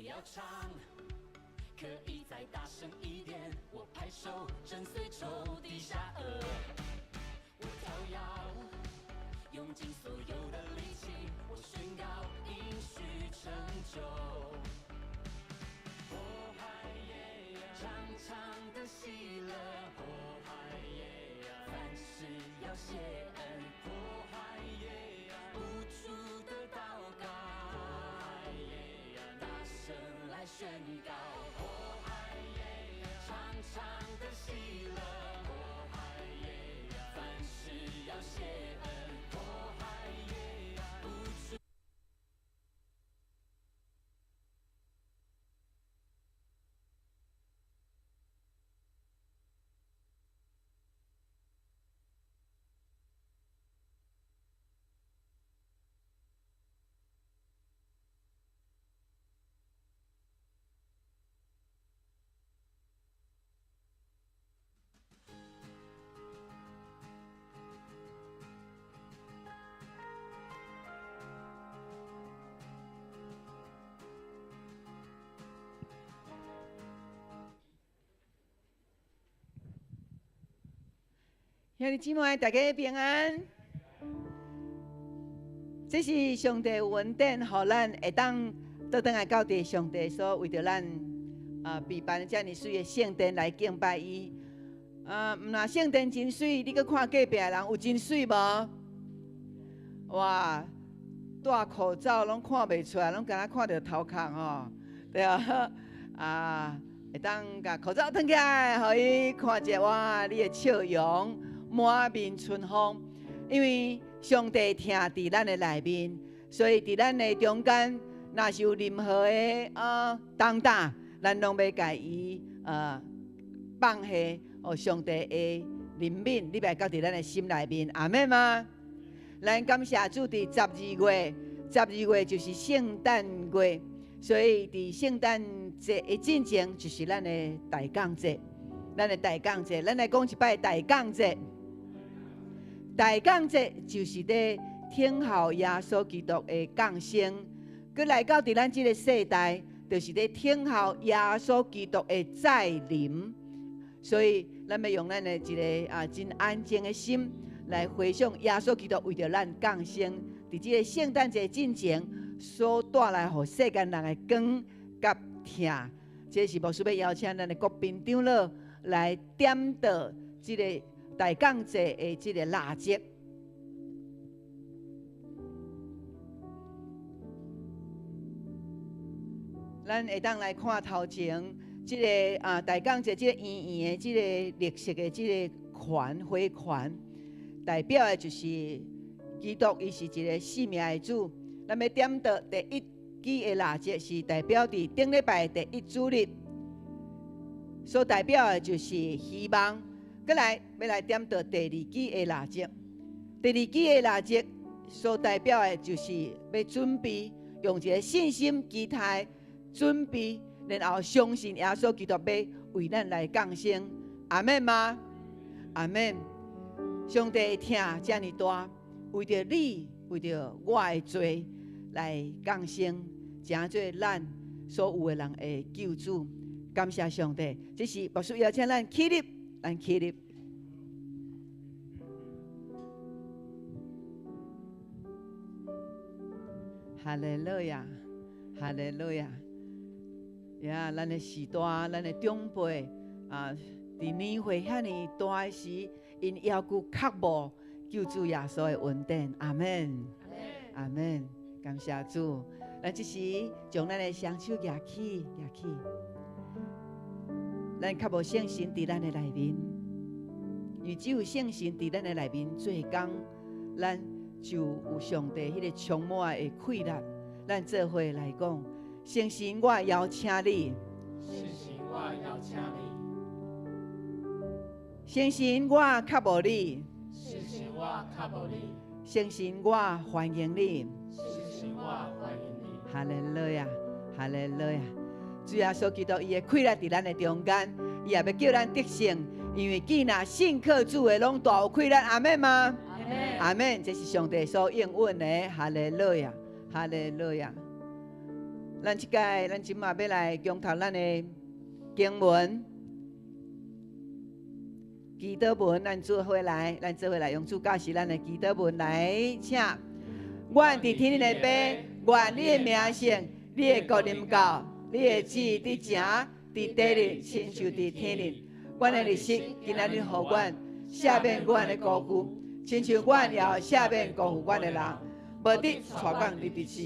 要唱，可以再大声一点。我拍手，震碎仇敌下颚。我跳跃，用尽所有的力气。我宣告应许成就。火海耶，长长的喜乐。火海耶，凡事要谢恩。火海耶，无助的祷告。来宣告，火海耶，长长的喜乐，火海耶，凡事要谢恩，火海耶，无助。兄弟姊妹，大家平安。这是上帝恩典，让咱会当倒转来到地上帝所为着咱备办遮尔水的圣殿来敬拜伊。毋若圣殿真水，你搁看隔壁的人有真水无？哇，戴口罩拢看袂出来，拢敢若看到头壳吼，对啊，会当甲口罩脱起来，互伊看者哇，你的笑容。满面春风，因为上帝听伫咱的内面，所以伫咱的中间，若是有任何的重担，咱拢要甲伊放下，上帝的怜悯，你来到伫咱的心内面，阿们吗？咱感谢主，伫12月就是圣诞月，所以伫圣诞节的进前就是咱的大港节，咱来讲一摆大港节。大港节就是咧听候耶稣基督的降生，佮来到伫咱即个世代，就是咧听候耶稣基督的再临。所以，咱要用咱的一个真安静的心来回想耶稣基督为着咱降生，伫即个圣诞节进前所带来互世间人的光甲疼。这是牧师要邀请咱的国宾长老来点到即个大港节的即个蜡烛。咱会当来看头前即个大港节即个圆圆的即个绿色的即个环花环，代表的就是基督，伊是一个生命的主。咱要点到第一支的蜡烛，是代表伫顶礼拜第一主日，所代表的就是希望。再来要来点到第二支的蜡烛，第二支的蜡烛所代表的就是要准备，用一个信心期待准备，然后相信耶稣基督要为咱来降生。阿们吗？阿们。上帝听遮尔大，为着你，为着我的罪来降生，成做咱所有的人的救主。感谢上帝，这是牧师邀请咱起立。咱起立，哈利路亚，哈利路亚！呀，咱的时代，咱的长辈伫年岁遐尼大的时，因要求确保救主耶稣的恩典。阿门，阿门！感谢主。咱这时将咱的双手举起。咱较无圣神伫咱的内面，因为只有圣神伫咱的内面做工，咱就有上帝迄个充满的气力。咱做伙来讲，圣神，我邀请你；圣神，我较无你；圣神，我欢迎你；哈利路亚，哈利路亚！主耶稣基督，伊的气力伫咱的中间，伊也要叫咱得胜，因为既然信靠主的，拢大有气力。阿们吗？阿们，阿们，这是上帝所应允的。哈利路亚，哈利路亚！咱即届咱即马要来共读咱的经文，祈祷文，咱做伙来，用主教示咱的祈祷文来，请。愿伫天的爸，愿你的名圣，你的国临到，你的旨意伫城，伫地里，亲像伫天里。阮的日息，今仔日互阮赦免阮的过负，亲像阮也赦免过负阮的人，无得带阮入地死。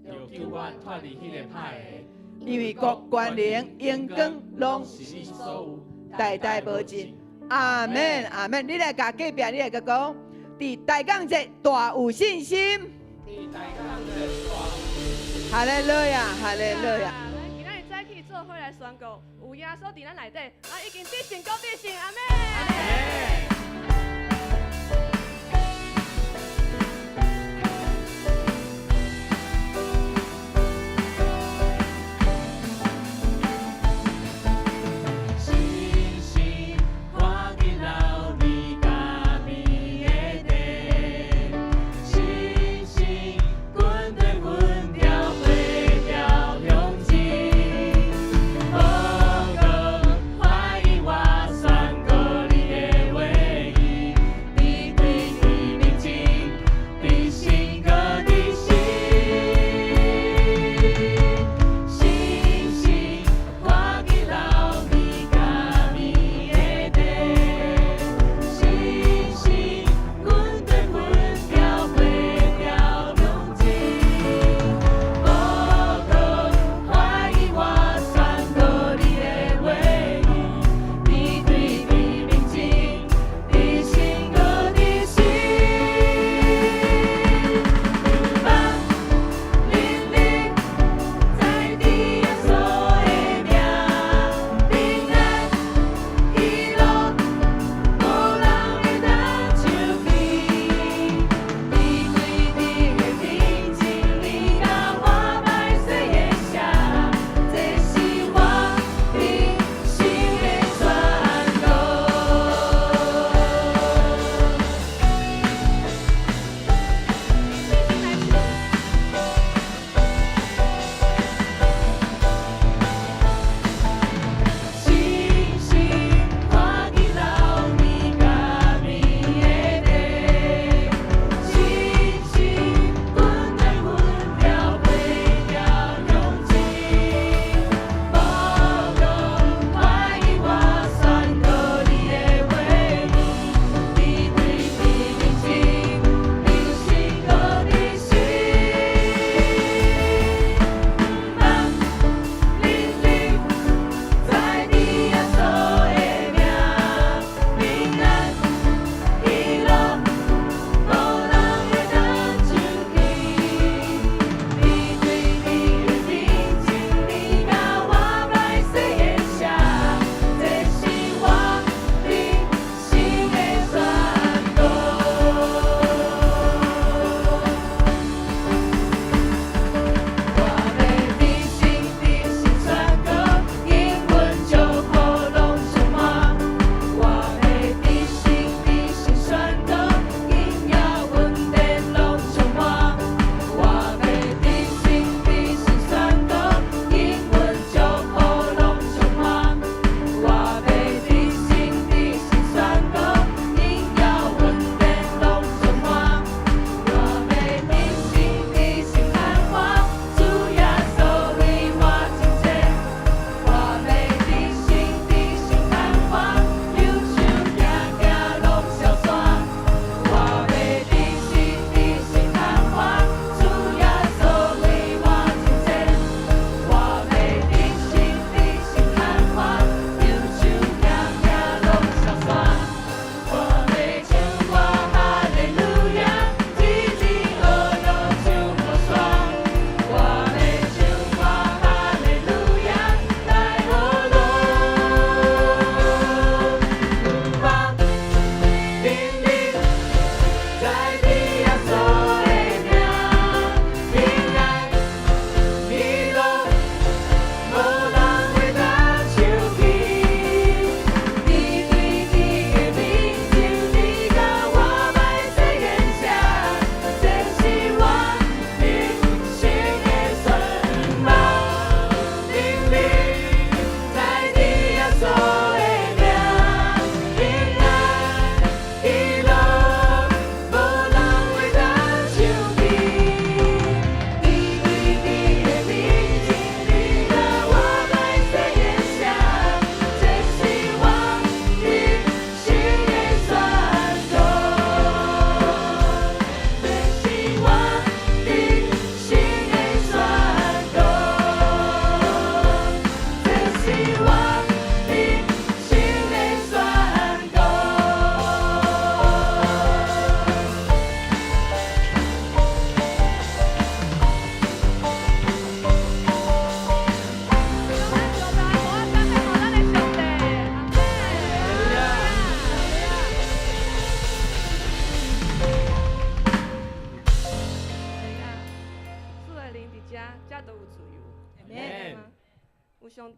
就救阮脱离迄个歹的，因为国权能、荣光拢是是你所有，代代无尽。阿门，阿门。你来甲隔壁，你来甲讲，伫大港节大有信心。大港的大哈利路亚，哈利路亚。咱今仔日早起做伙来宣告，有耶稣伫咱内底，已经必胜，够必胜，阿门。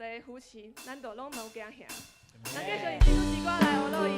的夫妻，咱就拢无惊吓。咱继续进入诗歌来学乐伊。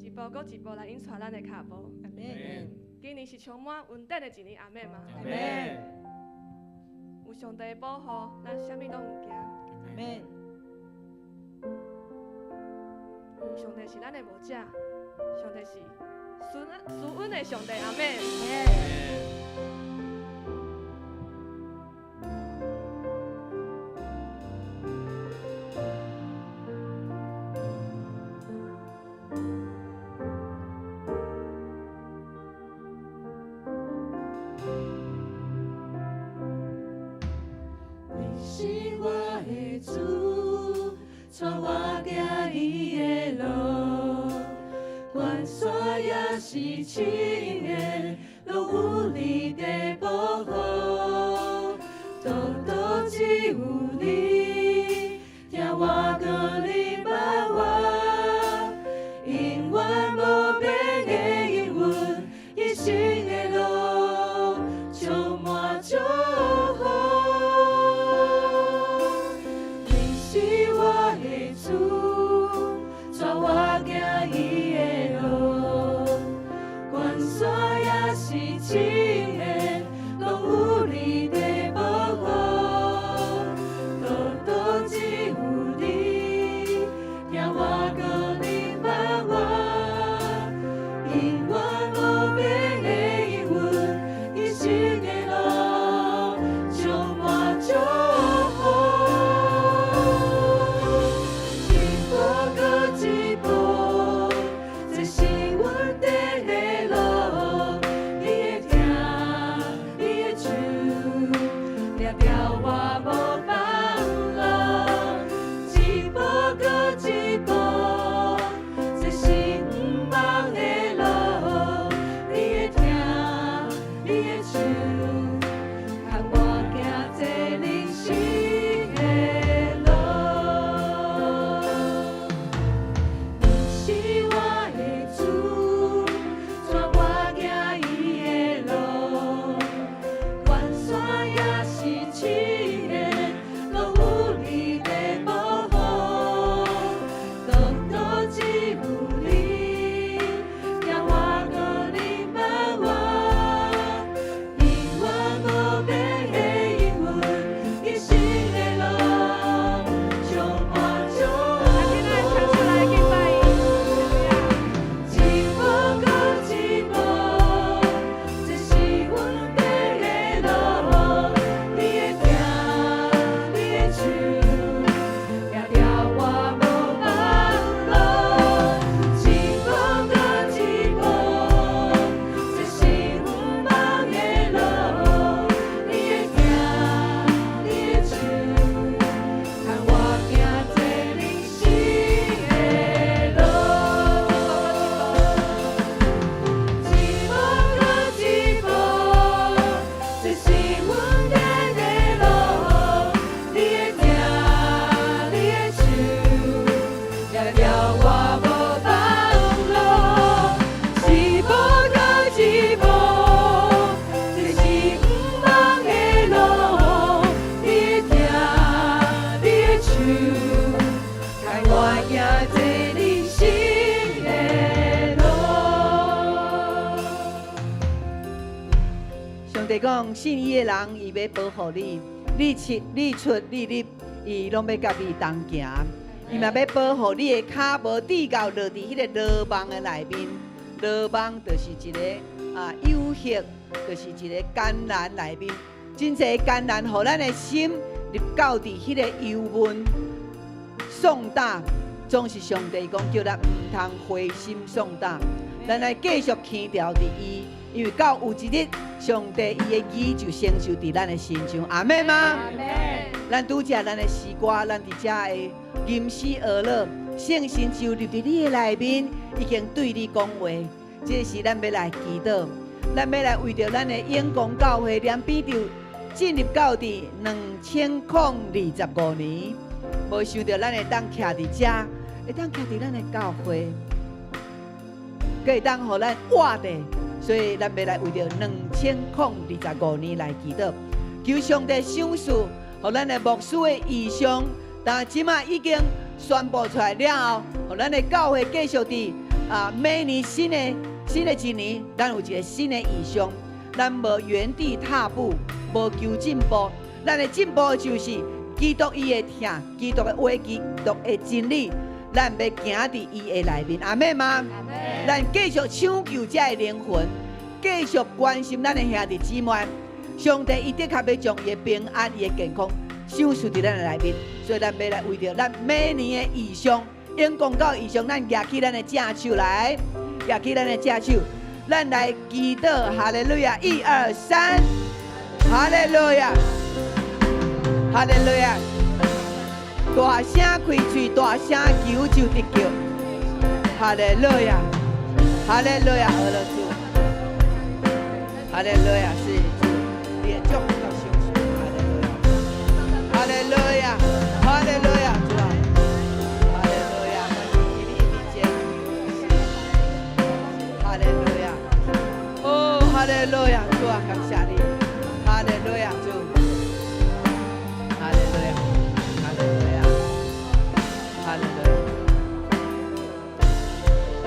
一步搁一步来引带咱的脚步。阿门。今年是充满恩典的一年，阿妹嘛。阿门。有上帝的保护，咱啥物拢唔惊。阿门。因为上帝是咱的牧者，上帝是施恩的上帝，阿妹。是亲的，拢有你的保护，独独只有你，听我搁你把我，永远无变的应允，一生的路充满祝福。你是我的主，带我行伊的路，关山也是亲的，拢有你的保护，独独只有你，听我搁你把我，永远无变的应允，一生的路充满祝福。一步搁一步，这是阮第的路。你的疼，你的手，抓着我无放落。一步搁一步，这是毋茫的路。你的疼，你的手，牵我行这人生的路。你是我的主，带我行伊的路，关山也是亲的，拢有你的保护，独独只有你，听我搁你把我，永远无变的应允，一生的路充满祝福。一步搁一步，这是阮第的路。你的疼，你的手，抓着我无放落。一步搁一步，这是毋茫的路。你的疼，你的手，牵我行这人生的路。一步搁一步，这是阮第的路。你的疼，你的手，抓着我无放落。一步搁一步，这是毋茫的路。你的疼，你的手，牵我行这人生的路。上帝讲，信伊的人，伊要保护你，你出你入，伊拢要甲你同行。伊嘛要保护你的脚无滴到落伫迄个罗网的内面。罗网就是一个有血，就是一个橄榄内面，真侪橄榄，互咱的心入到伫迄个幽闷丧胆，总是上帝讲叫咱毋通灰心丧胆，咱来继续牵调伫伊。因为到有一日，上帝伊的义就成就伫咱的身上，阿妹吗？咱拄则咱的诗歌，咱伫遮的吟诗而乐，圣神就入伫你的内面，已经对你讲话。这是咱要来祈祷，咱要来为着咱的永光教会连比着进入到伫2025年，无想到咱会当徛伫遮，会当徛伫咱的教会，可会当互咱活的。所以咱要来为着2025年来祈祷，求上帝赏赐，互咱的牧师的异象，但即马已经宣布出来了后，互咱的教会继续伫每年新的一年，咱有一个新的异象，咱无原地踏步，无求进步，咱的进步就是基督伊的疼，基督的话，基督的真理，咱要行伫伊的内面，阿妹吗？咱继续抢救这的灵魂，继续关心咱的兄弟姊妹。上帝伊的确要将伊的平安、伊的健康赏赐伫咱的内面，所以咱要来为着咱每年的异象，永光到异象，咱举起咱的正手来，举起咱的正手，咱来祈祷，哈利路亚，1、2、3，哈利路亚，哈利路亚，大声开嘴，大声求就得救，哈利路亚。哈利路亚，俄罗斯，哈利路亚，是主，你的祝福到相信，哈利路亚，哈利路亚，主啊，哈利路亚，你的面前，哈利路亚，哦，哈利路亚，主啊，感谢你，哈利路亚，主，哈利路亚，哈利路亚，哈利路亚。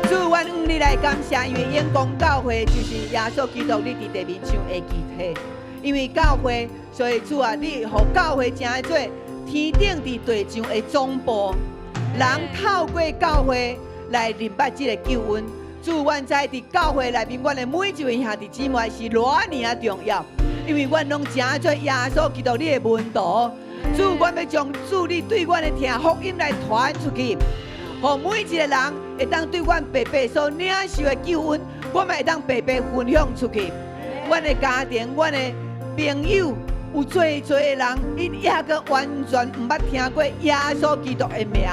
主，阮向你来感谢，因为眼光教会就是耶稣基督你伫地面上的具体。因为教会，所以主啊，你互教会成做天顶伫地上的总部，人透过教会来明白这个救恩。主，阮知伫教会内面，阮的每一位兄弟姊妹是偌尔重要，因为阮拢成做耶稣基督你的门徒。主，阮要将主你对阮的听福音来传出去。互每一个人会当对阮白白所领受的救恩，我们会当白白分享出去。阮的家庭、阮的朋友，有做的人，因也个完全毋捌听过耶稣基督的名。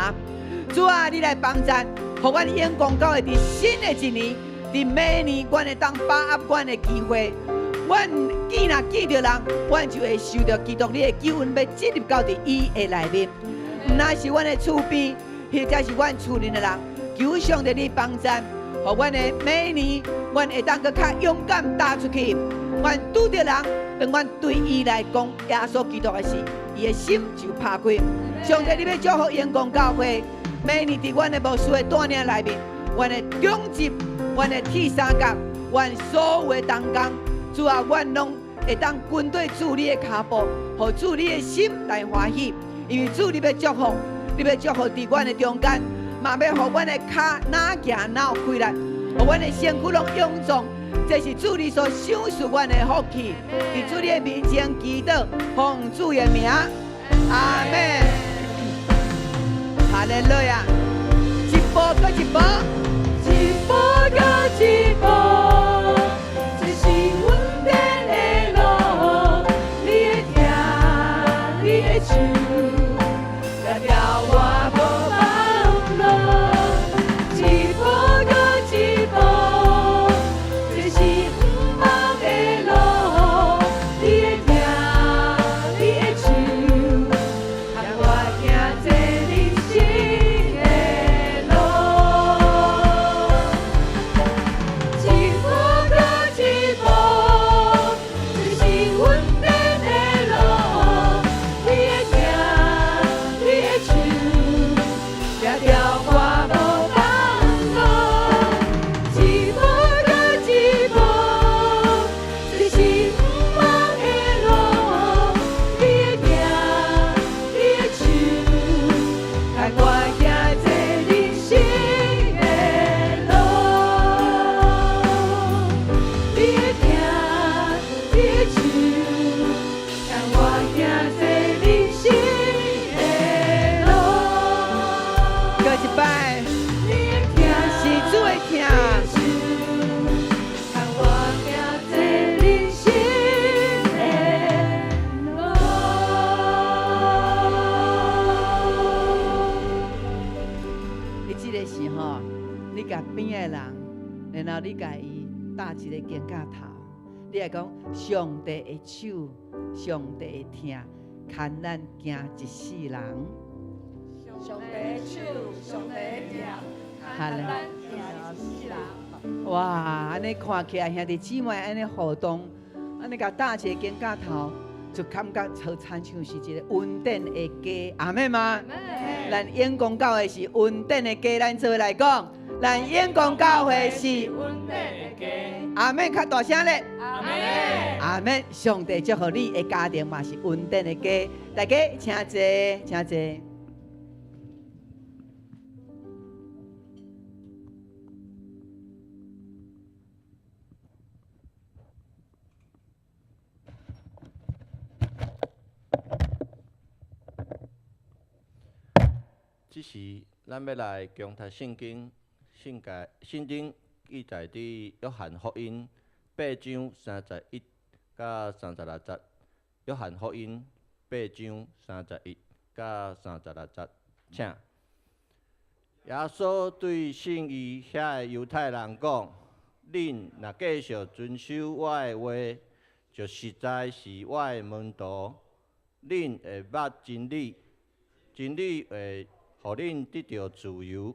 主啊，你来帮助，互阮眼光教会伫新的一年，伫明年，阮会当把握阮的机会。阮见着人，阮就会受到基督你的救恩，要进入到伫伊的内面。毋那是阮的厝边。或者是阮厝邻的人，求上帝你帮助，互阮的每年，阮会当搁较勇敢踏出去。阮拄着人，当阮对伊来讲耶稣基督的事，伊的心就拍开。上帝，你要祝福阳光教会，每年伫阮的牧师的带领内面，阮的讲集，阮的铁三角，阮所有的同工，主啊，阮拢会当跟对主你的脚步，互主你的心来欢喜，因为主你要祝福。你要祝福伫阮的中间，嘛要互阮的脚哪行哪开来，互阮的身躯拢臃肿。这是主你所赏赐阮的福气，伫主你的面前祈祷，奉主的名，阿门。哈利路亚，一步搁一步，一步搁一步，这是阮踮的路，你会听，你会唱。然后你甲伊搭一个肩胛头，你来讲上帝的手，上帝的听，牵咱行一世人。上帝的手，上帝的听，牵咱行一世人。哇，安尼看起来兄弟姊妹安尼互动，安尼甲搭一个肩胛头，就感觉好亲像是一个稳定的家，阿妹吗？咱眼光教会是稳定的家，咱做来讲。咱眼光教会是稳定的家，阿妹较大声咧，阿妹，阿妹，上帝祝福你的家庭嘛是稳定的家，大家请坐，请坐。这时，咱要来共读圣经。圣经记载伫约翰福音8章31到36节。约翰福音8章31到36节，请。耶稣对信伊遐个犹太人讲：恁若继续遵守我的话，就实在是我的门徒。恁会捌真理，真理会互恁得到自由。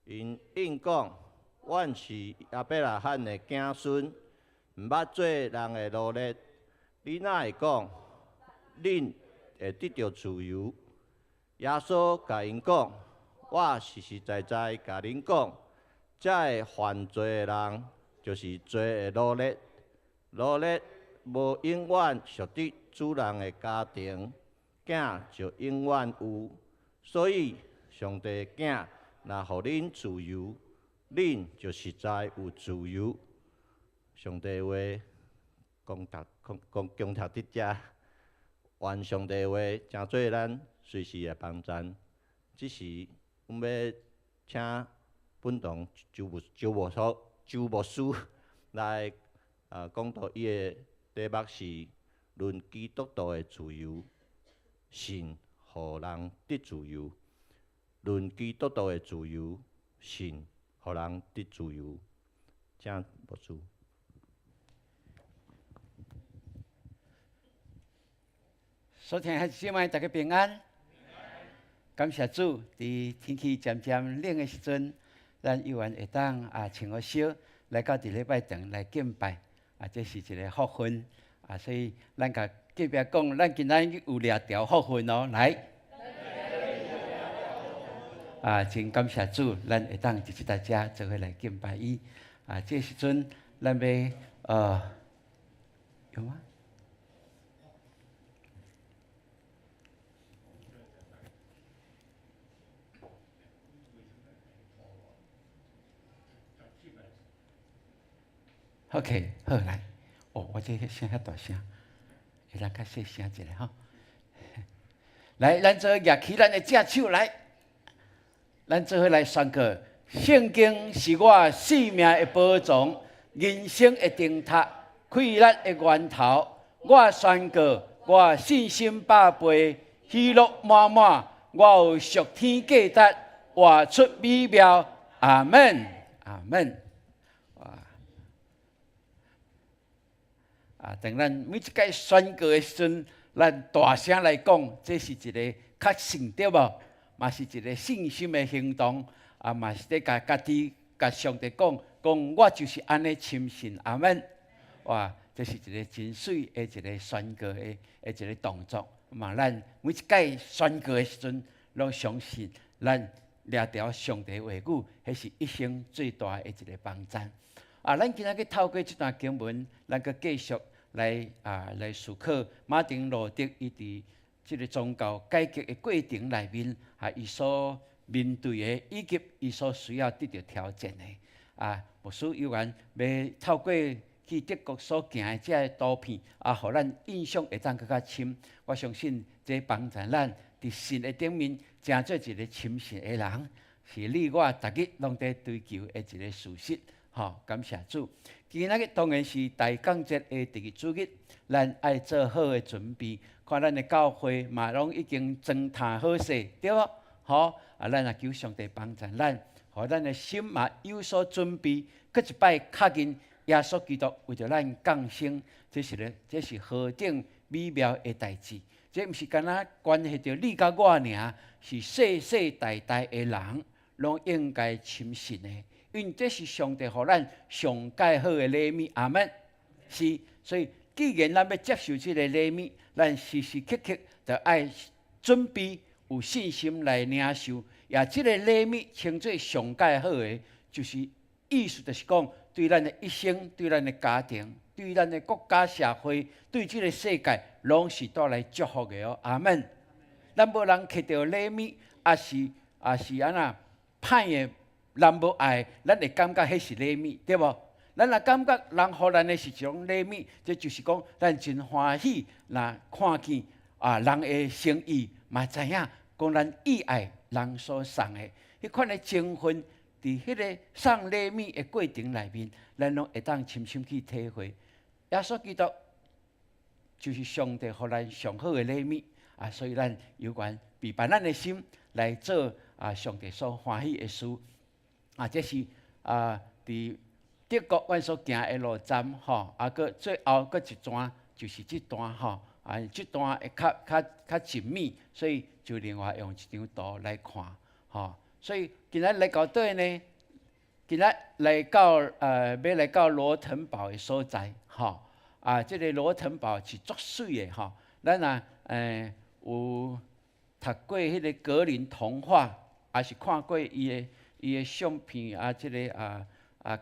因应讲，阮是亚伯拉罕的子孙，毋捌做人的奴隶。你哪会讲，恁会得到自由？耶稣甲因讲：我实实在在甲恁讲，这会犯罪的人，就是罪的奴隶。奴隶无永远属伫主人的家庭，囝就永远有。所以，上帝囝若互恁自由，恁就实在有自由。上帝话讲讲读伫遮，愿上帝话成做咱随时的帮衬。即时，阮要请本堂周牧师来讲到伊的题目是论基督徒的自由，信互人得自由。论基督徒的自由，信互人得自由。请牧师。所听孩子姊妹，大家平安。感谢主，伫天气渐渐冷的时阵，咱依然会当穿好烧来到伫礼拜堂来敬拜，这是一个福分所以咱甲隔壁讲，咱今仔有掠条福分哦，来。真感谢主，咱会当一起大家做伙来敬拜伊。这时阵咱要有吗？OK， 好来。我这声遐大声，会当较细声一下吼。来，咱做举起咱的正手来。咱做伙来宣告：圣经是我生命的宝藏，人生的灯塔，快乐的源头。我宣告，我信心百倍，喜乐满满。我有属天价值，活出美妙。阿门，阿门。当咱每一届宣告的时阵，咱大声来讲，这是一个确信对无？嘛是一个信心的行动，嘛是在甲家己、甲上帝讲，我就是安尼深信。阿门。哇，这是一个真水的一个宣告的一个动作。嘛，咱每一届宣告的时阵，拢相信咱掠条上帝话语，迄是一生最大的一个帮衬。咱今仔日透过这段经文，咱佮继续来思考马丁路德伊伫这个宗教改革的过程内面，伊所面对的，以及伊所需要得到挑战的。牧师有缘要透过去德国所行的这图片，互咱印象会当更较深。我相信这帮助咱伫信的顶面，成做一个深信的人，是你我逐日拢在追求的一个事实。感谢主。今仔日当然是大港节的第二主日，咱爱做好的准备。看咱的教会嘛，拢已经装坛好势，对无？咱也求上帝帮助咱，互咱的心嘛有所准备。搁一摆确认耶稣基督为着咱降生，这是何等美妙的代志！这毋是干那关系到你甲我尔，是世世代代的人拢应该深信的。因为这是上帝予咱上介好的礼物，阿门。是，所以既然咱要接受这个礼物，咱时时刻刻就爱准备有信心来领受。也这个礼物称作上介好的，就是意思就是讲，对咱的一生、对咱的家庭、对咱的国家社会、对这个世界，拢是带来祝福的哦，阿门。咱无人摕到礼物，也是安那歹的。人无爱，咱会感觉迄是礼物，对无？咱若感觉人予咱的是一种礼物，这就是讲咱真欢喜。若看见人的诚意，嘛知影讲咱意爱人所送的，迄款的情分，伫迄个送礼物的过程内面，咱拢会当深深去体会。耶稣基督就是上帝予咱上好的礼物所以咱有缘陪伴咱的心来做上帝所欢喜的事。这是伫德国阮所行的路站吼，佮最后佮一段就是这段吼，这段会较紧密，所以就另外用一张图来看吼。所以今仔来到对呢，今仔来到要来到罗腾堡的所在吼，这个罗腾堡是足水的吼，咱有读过迄个格林童话，也是看过伊的相片这个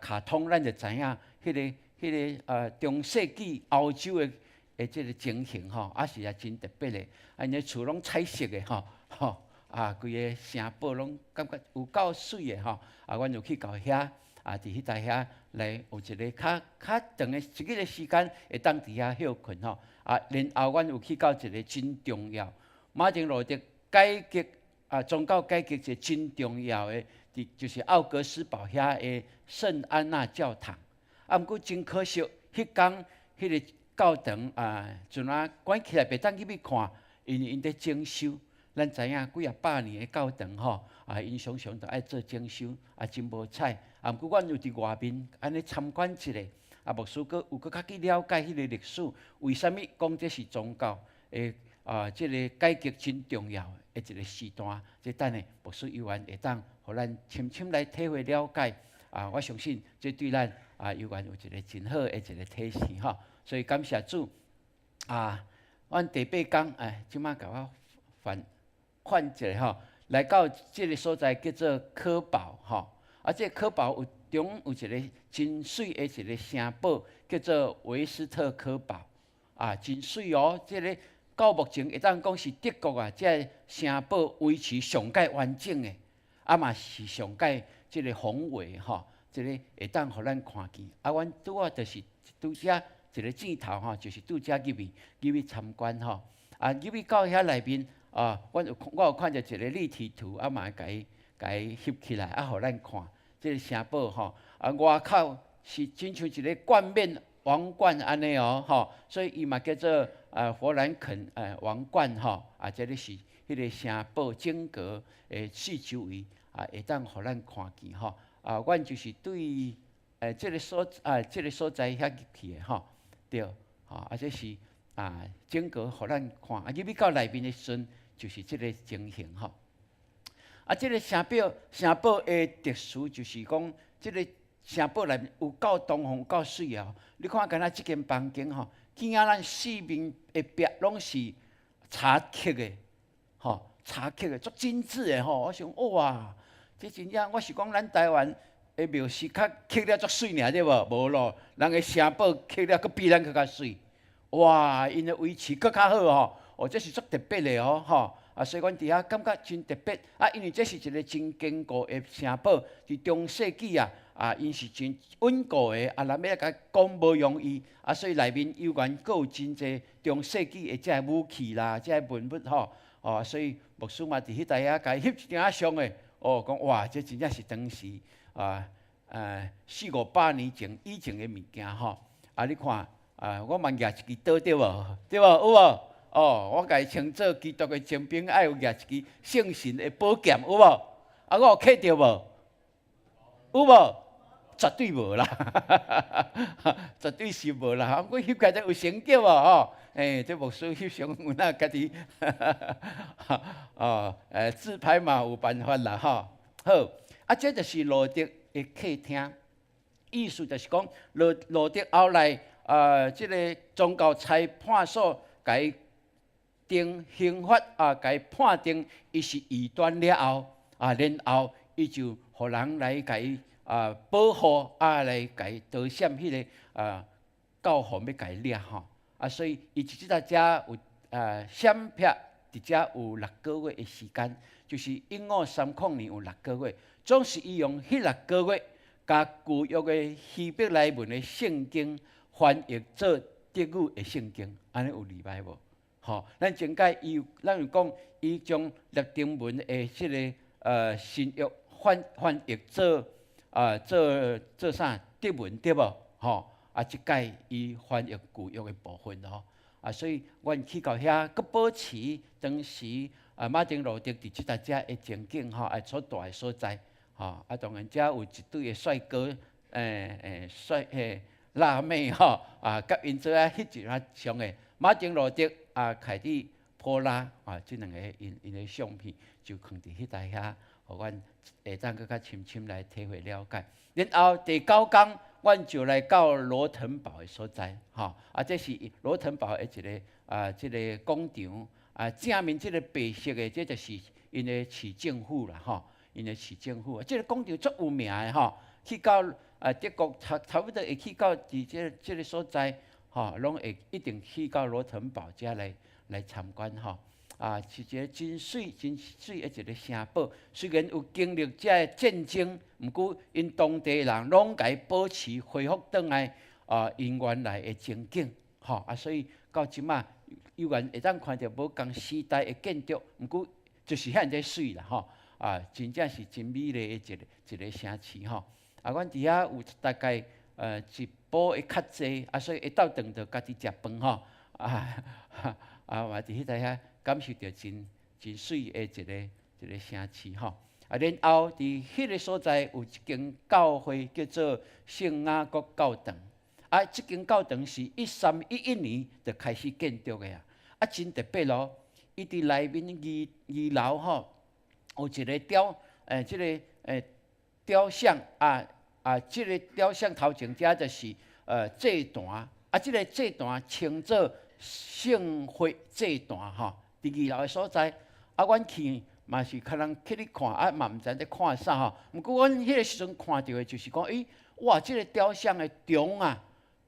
卡通，咱就知影迄个中世纪欧洲的这个情形吼，是真特别的。因个厝拢彩色的吼，规个城堡拢感觉有够水的吼。阮就去到遐，伫迄搭遐来有一个较长的一个时间，会当伫遐休困吼。然后阮有去到一个真重要，马丁路德改革宗教改革一个真重要的。就是奥格斯堡遐的圣安娜教堂，毋过真可惜，迄天迄个教堂阵关起来，袂当入去看，因为因伫整修。咱知影几百年的教堂吼，因常常都爱做整修，真无彩。毋过阮有伫外面安尼参观一下，牧师有较去了解迄个历史，为虾米讲这是宗教的这个改革真重要的一个时段。这等下牧师有缘会当。互咱深深来体会了解，我相信这对咱有缘有一个真好的一个提示吼。所以感谢主，阮第8天，即摆甲我换一下吼，来到这个所在叫做科堡吼，这个科堡中有一个真水的一个城堡，叫做维斯特科堡，真水哦。这个到目前会当讲是德国这城堡维持上界完整的。嘛是上界即个宏伟吼，即个会当互咱看见。阮拄就是拄遮一个箭头吼，就是拄遮入去参观吼。入去到遐内面我有看到一个立体图，嘛甲伊翕起来，互咱看。即个城堡吼，外口是亲像一个冠冕王冠安尼哦吼，所以伊嘛叫做弗兰肯王冠吼。这个是迄个城堡整个四周围。会当互咱看见吼，阮就是对这个所在遐入去的吼，对，这是整个互咱看，入去到内面的时阵，就是这个情形吼。这个城堡的特殊就是讲，这个城堡内面有够东方，有够水啊！你看，敢若这间房间吼，见啊咱四面的壁拢是茶刻的，吼，茶刻的足精致的吼，我想哇！这真正，我是讲咱台湾的庙是较刻了足水尔，对无？无咯，人的城堡刻了，佫比咱佫较水。哇，因的维持佫较好吼，这是足特别的哦，吼。所以阮伫遐感觉真特别。因为这是一个真坚固的城堡，伫中世纪因是真稳固的，咱要甲讲无容易。所以内面有缘佫有真侪中世纪的这武器啦，这文物吼。所以牧师嘛伫迄搭遐甲伊翕一张相的。讲哇，这真正是当时400-500年以前的物件吼。你看我嘛举一支刀对无？对无？有无？我甲伊称作基督的精兵，爱有举一支圣神的宝剑，有无？我有刻着无？有无？绝对无啦，绝对是无啦。我翕起来有成就哦，这牧师翕相有那家己，自拍嘛有办法啦吼。好，这就是路德的客厅，意思就是讲路德后来这个宗教裁判所甲伊定刑罚甲伊判定伊是异端了后然后伊就互人来甲伊。保护来甲伊夺闪迄个教皇要甲伊掠吼，所以伊即搭遮有闪避，伫遮有6个月的时间，就是1530年有6个月，总是伊用迄6个月，甲旧约的希伯来文的圣经翻译做德语的圣经，安尼有例外无？吼，咱前解咱有讲伊将拉丁文的即个新约翻译做。做啥德文对无？吼，即届伊翻译旧约的部分咯。所以阮去到遐，佮保持当时马丁路德伫即搭遮的情景吼，所住的所在吼。当然遮有一对的帅哥辣妹吼甲因做啊翕一张相的，马丁路德凯蒂波拉即两个因的相片就放伫迄台遐，互阮下当更较深深来体会了解。然后第9天，阮就来到罗腾堡的所在，这是罗腾堡的一个即个广场正面即个白色的，这就是因的市政府啦，因的市政府，即个广场足有名的去到德国差不多会去到伫即个所在，拢会一定去到罗腾堡遮来参观是一个真水的一个城堡。虽然有经历遮个战争，毋过因当地人拢甲伊保持恢复倒来因原来的情景，所以到即马依然会当看到无共时代的建筑，毋过就是遐尼水啦，真正是真美丽的一个城市阮伫遐有大概一步会较济，所以会倒转着家己食饭嘛伫迄台遐感受到真水的一个城市然后伫迄个所在有一间教会叫做圣雅各教堂，即间教堂是1311年就开始建筑的真特别咯。伊伫内面二楼有一个即个雕像即个雕像头前遮就是祭坛即个祭坛称作圣血祭坛伫2楼的所在阮去嘛是可能去看嘛毋知咧看啥毋过阮迄个时阵看到的就是讲哇即个雕像的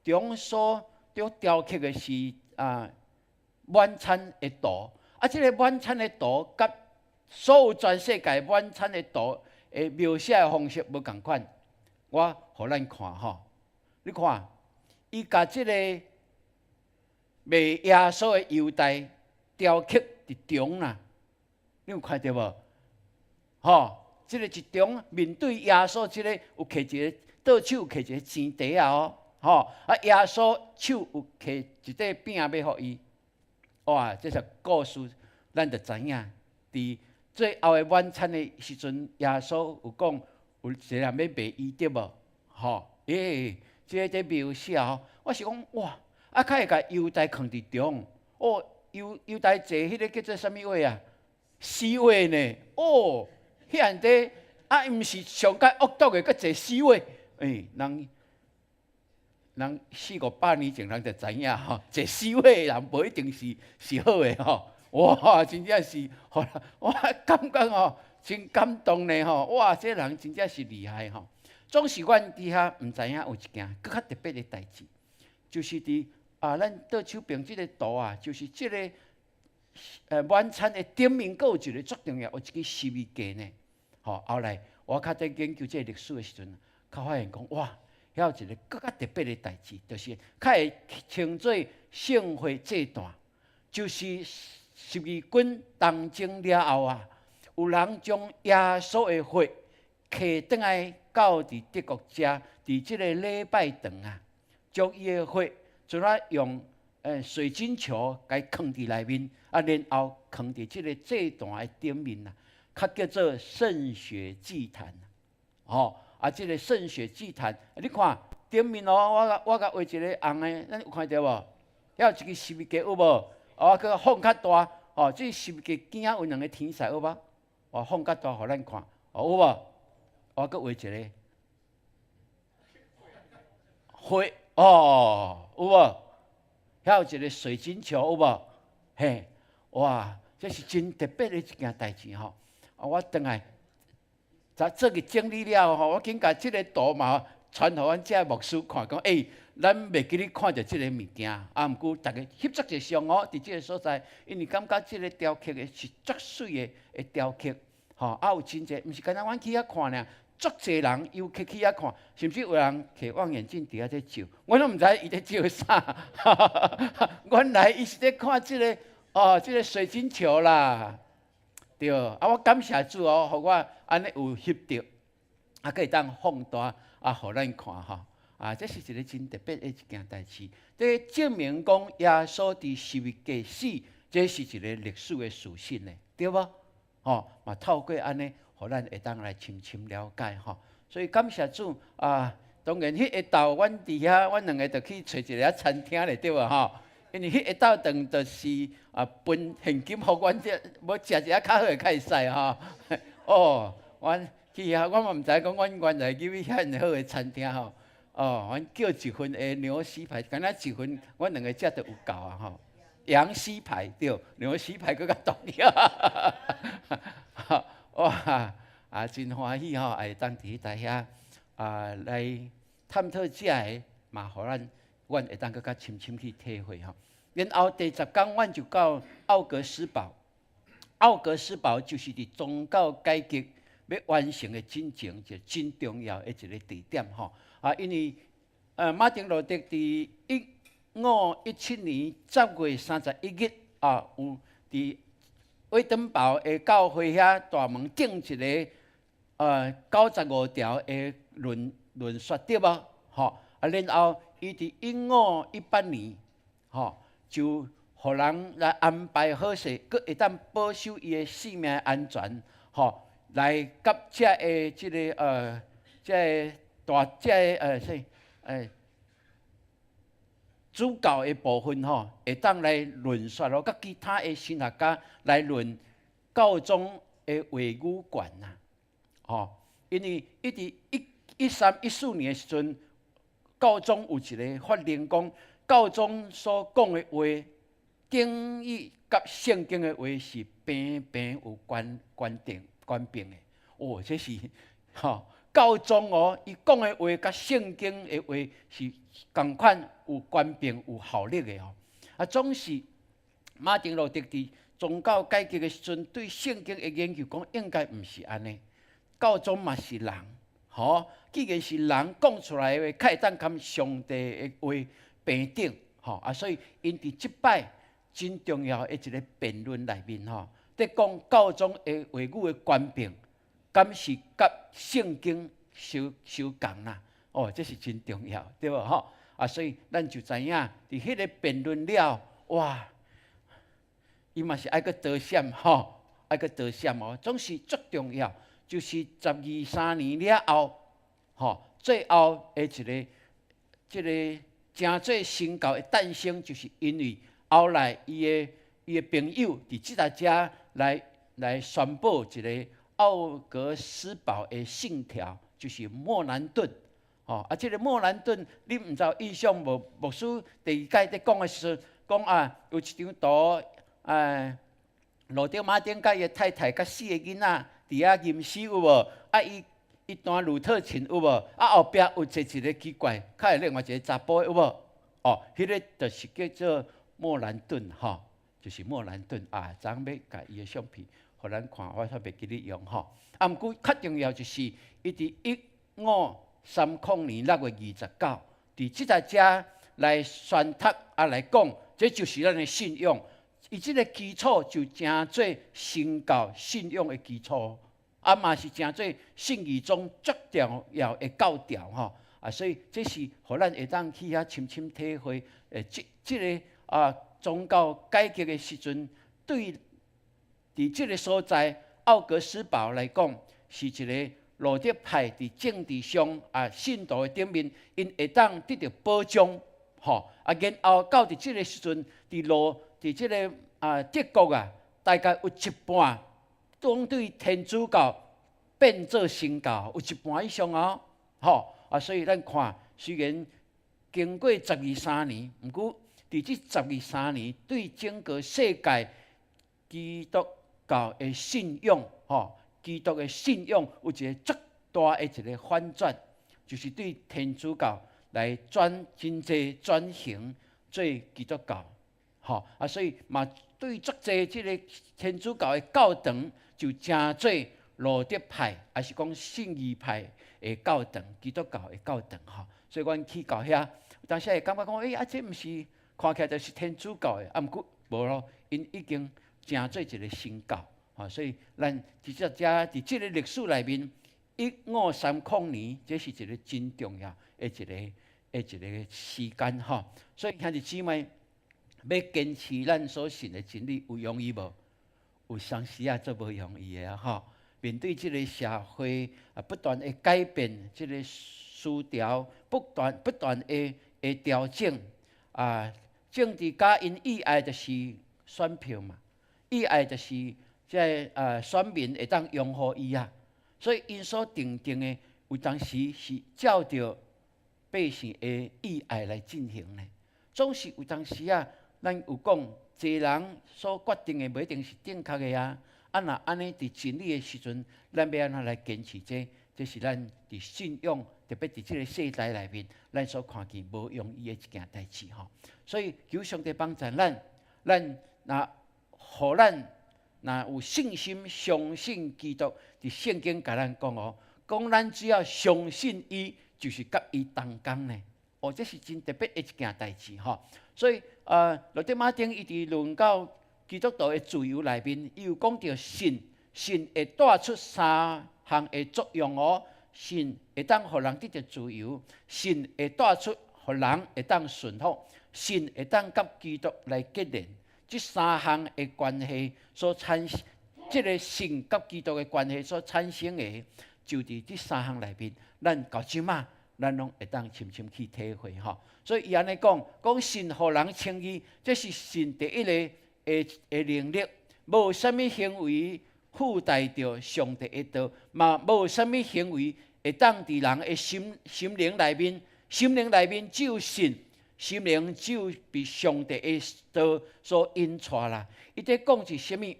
中所雕刻的是晚餐的图即个晚餐的图甲所有全世界晚餐的图的描写的方式无共款。我互咱看你看，伊甲即个卖耶稣的犹太雕刻伫中啦，你有看到无？即个一中面对耶稣，即个有摕一个倒手有摕一个钱袋耶稣手有摕一块饼要互伊。哇，这是故事，咱就知影。伫最后的晚餐的时阵，耶稣有讲。有一个人要卖伊对无？即个在描写我是讲哇，较会甲犹太放伫中犹太坐迄个叫做啥物话死话呢？迄样底伊毋是上界恶毒的，佫坐死话。人400-500年前人就知影坐死话的人无一定是好的哇，真正是，我感觉真感动呢哇！这人真正是厉害总是阮伫遐毋知影有一件更较特别的代志，就是伫咱倒手边即个图就是即个晚餐的顶面，佫有一个足重要，有一个十字架呢。后来我较在研究即个历史的时阵，较发现讲哇，遐有一个更较特别的代志，就是较会称作圣血祭坛，就是十字军东征了后有人将耶稣的血摕转来到伫德国遮，伫即个礼拜堂将伊的血就用水晶球甲伊放伫内面，然后放伫即个祭坛的顶面较叫做圣血祭坛。即个圣血祭坛，你看顶面我甲画一个红的，咱有看到无？遐有一个十字架有无？佮放较大，即十字架边有2个天使有无？放较大，互咱看，有无？我佮画一个血，有无？遐有一个水晶球，有无？嘿，哇，这是真特别的一件代志我转来，做个整理了我紧甲即个图嘛传互阮遮牧师看，讲咱袂记咧看到即个物件毋过大家翕足一相伫即个所在，因为感觉即个雕刻的是足水的雕刻有真济，毋是干那阮去遐看尔，足济人游客去遐看，甚至有人摕望远镜伫遐在照，我拢毋知伊在照啥。原来伊是在看即个即个水晶球啦，对。我感谢主互我安尼有翕到，可以当放大互咱看这是一个真特别的一件代志，这证明讲耶稣伫十字架死，这是一个历史的事实呢，对无？嘛透过安尼，互咱会当来深深了解所以感谢主当然，迄个道，阮伫遐，阮两个就去找一个餐厅咧，对无吼？因为迄个道顿就是分现金，互阮这要食一下较好诶，较会使吼。哦，阮去遐，我嘛毋知讲，阮原来去遐好诶餐厅吼。哦，阮叫一份诶牛膝排，敢若一份，阮两个食就有够啊吼。羊膝排对，牛膝排佫较重要。哇！真欢喜吼，会当伫台遐来探讨遮个嘛，互阮会当佫较深深去体会吼。然后第10天，阮就到奥格斯堡。奥格斯堡就是伫宗教改革要完成的进程，就真重要的一个地点吼。因为马丁路德伫1517年10月31日有伫威登堡的教会遐大门钉一个95条的论说对无？吼然后伊伫1518年就互人来安排好势，佫会当保守伊的性命安全，来甲遮个即个遮个主教的部分会当来论说咯，甲其他的神学家来论教宗的话语权呐，因为一直1314年的时阵，教宗有一个法令讲，教宗所讲的话，等于甲圣经的话是平平有关并的。哦，这是教宗伊讲的话甲圣经的话是同款有关并有效力的总是马丁路德伫宗教改革的时阵，对圣经的研究讲应该毋是安尼。教宗嘛是人，既然是人讲出来的话，较会当跟上帝的话平等，所以因伫即摆真重要的一个辩论内面在讲教宗的话语的关并，敢是甲圣经相共啦？这是真重要，对无所以咱就知影，伫迄个辩论了，哇，伊嘛是爱个得闪爱个得闪总是足重要。就是12、13年了后，最后的即个真做新教的诞生，就是因为后来伊的朋友伫即搭遮来宣布一个奥格斯堡的信条，就是莫兰顿。即个莫兰顿，你毋知有印象无？牧师第2届伫讲的时候，讲有一张图，路德马丁甲伊的太太甲4个囡仔。伫遐吟诗有无？伊弹鲁特琴有无？后壁有坐一个奇怪，较会另外一个查甫有无？迄个就是叫做莫兰顿就是莫兰顿昨昏要甲伊的相片，互咱看，我煞袂记咧用毋过较重要就是伊伫1530年6月29，伫即搭遮来宣读来讲，这就是咱的信仰。伊即个基础就真做新教信仰的基础，嘛是真做信义中足重要的教条所以这是互咱会当去遐深深体会即个宗教改革的时阵，对伫即个所在奥格斯堡来讲，是一个路德派伫政治上信徒的顶面，因会当得到保障然后到伫即个时阵伫即个德国大概有一半当对天主教变做新教，有一半以上所以咱看，虽然经过12、13年，毋过伫即12、13年，对整个世界基督教的信仰基督的信仰有一个足大的一个反转，就是对天主教来真侪转型做基督教。所以嘛，对足侪即个天主教的教堂，就真做路德派，还是讲信义派的教堂，基督教的教堂所以阮去到遐，当时会感觉讲，这毋是看起来就是天主教的，毋过无咯，因已经真做一个新教所以咱伫即个历史内面，1530年，这是一个真重要的一个时间所以兄弟姊妹。要坚持咱所信的真理，有容易无？有当时做无容易的面对这个社会不断的改变，这个世词条不断的调整啊。政治家因意爱就是选票嘛，意爱就是选民会当拥护伊啊。所以因所定的有当时是照着百姓的意爱来进行的。总是有当时啊，咱有讲，一人所决定的不一定是正确的啊。若安尼伫真理的时阵，咱要安怎来坚持这？这是咱伫信仰，特别伫这个世代内面，咱所看见无容易的一件代志吼。所以求上帝帮助咱互咱有信心，相信基督。伫圣经甲咱讲讲咱只要相信伊，就是甲伊同工呢。这是真特别的一件代志吼。所以路德马丁伊伫论到基督徒的自由内面，伊有讲到信会带出3项的作用信会当互人得到自由，信会带出互人会当顺服，信会当甲基督来结连。这3项的关系所产生，这个信甲基督的关系所产生的，就伫这3项内面，咱到即马咱拢会当深深去体会吼。所以伊安尼讲信互人称义，这是信第一个的能力，无啥物行为附带着上帝的道，嘛无啥物行为会当伫人的心灵内面只有信，心灵只有被上帝的道所引带啦。伊在讲是啥物？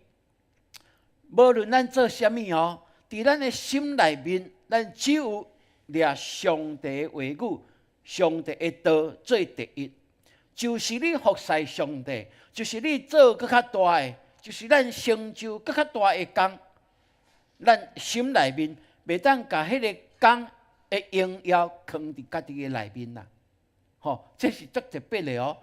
无论咱做啥物伫咱的心内面，咱只有掠上帝的话语、上帝的道做第一。就是你服侍上帝，就是你做更较大的，就是咱成就更较大的工。咱心内面袂当甲迄个工的荣耀藏伫家己的内面啦。这是足特别的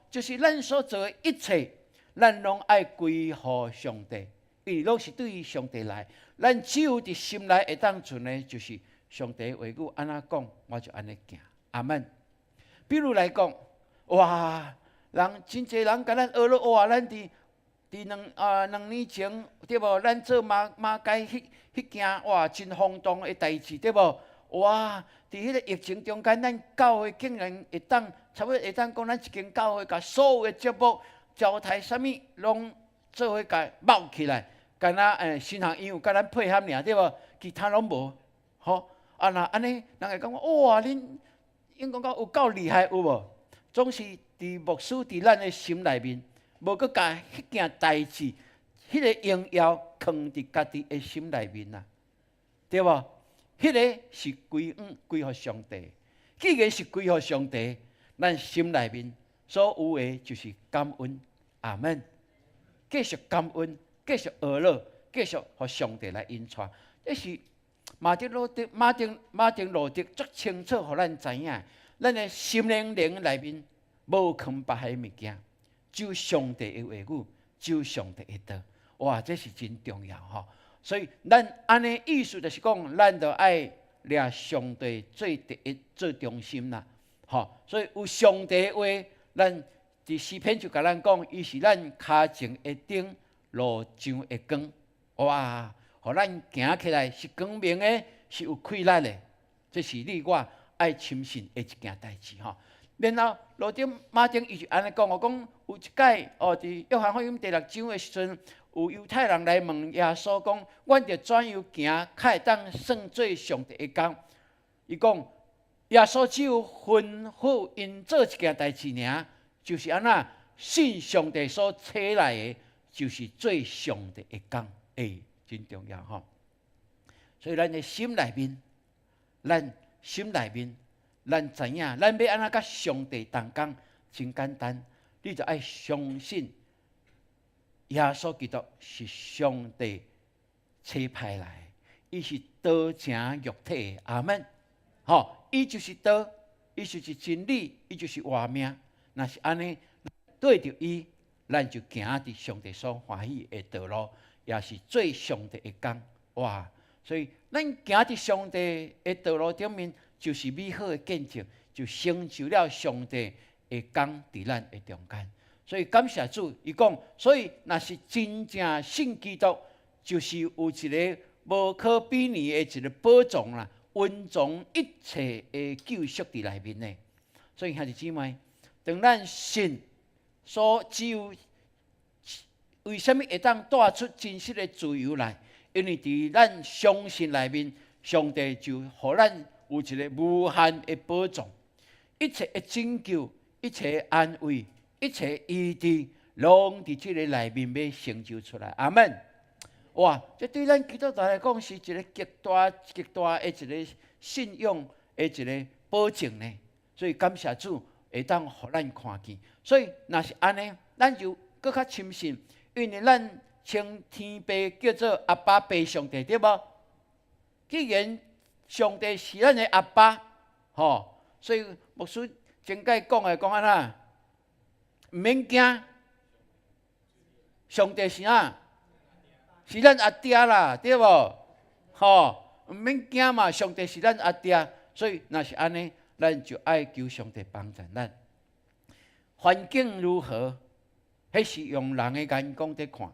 就是咱所做的一切，咱拢爱归乎上帝，因为拢是对于上帝来。咱只有伫心内会当存的，就是上帝的话语安怎讲，我就安尼行。阿门。比如来讲。哇！真侪人甲咱学了哇！咱伫2年前对无？咱做马街迄件哇，真轰动的代志对无？哇！伫迄个疫情中间，咱教会竟然会当，差不多会当讲咱一间教会，甲所有的节目、招待啥物，拢做伙甲冒起来，干那新学院有甲咱配合尔对无？其他拢无。若安尼，人会讲哇，恁应讲有够厉害有无？总是伫牧师伫咱的心内面，无搁甲迄件代志、迄个荣耀藏伫家己的心内面啦，对无？迄个是归乎上帝。既然是归乎上帝，咱心内面所有的就是感恩。阿门。继续感恩，继续学乐，继续互上帝来引带。这是马丁路德足清楚，互咱知影。咱的心灵内面无藏别个物件，只有上帝的话语，只有上帝的道。哇，这是真重要吼！所以咱安尼意思就是讲，咱着爱掠上帝最第一、最中心啦。所以有上帝的话，咱伫诗篇就甲咱讲，伊是咱脚前的灯，路上的光。哇，互咱行起来是光明的，是有气力的。这是你我爱深信的一件代志吼。然后路德马丁伊就安尼讲，讲有一届伫约翰福音第6章的时阵，有犹太人来问耶稣讲：阮着怎样行，才会当算做上帝的工？伊讲耶稣只有吩咐因做一件代志尔，就是安那信上帝所差来的，就是做上帝的工。真重要吼。所以咱的心内面，咱知影，咱要安怎甲上帝同工，真简单，你就爱相信耶稣基督是上帝差派来，伊是道成肉体的。阿门。伊就是道，伊就是真理，伊就是活命。若是安尼，对着伊，咱就行伫上帝所欢喜的道路，也是做上帝的工。哇！所以咱行伫上帝的道路顶面，就是美好的见证，就成就了上帝的工伫咱的中间。所以感谢主，伊讲，所以若是真正信基督，就是有一个无可比拟的一个宝藏啦，蕴藏一切的救赎伫内面呢。所以兄弟姊妹，当咱信所只有，为什么会当带出真实的自由来？因为伫咱相信内面，上帝就互咱有一个无限的保障，一切的拯救，一切的安慰，一切的医治，拢伫即个内面要成就出来。阿门。哇！这对咱基督徒来讲是一个极大的一个信用的一个保证呢。所以感谢主会当互咱看见。所以若是安尼，咱就更较深信，因为咱称天父叫做阿爸爸上帝，对无？既然上帝是咱的阿爸，所以牧师前解讲安怎，毋免惊，上帝是啥？是咱阿爹啦，对无？毋免惊嘛，上帝是咱阿爹，所以若是安尼，咱就爱求上帝帮助咱。环境如何，迄是用人的眼光在看，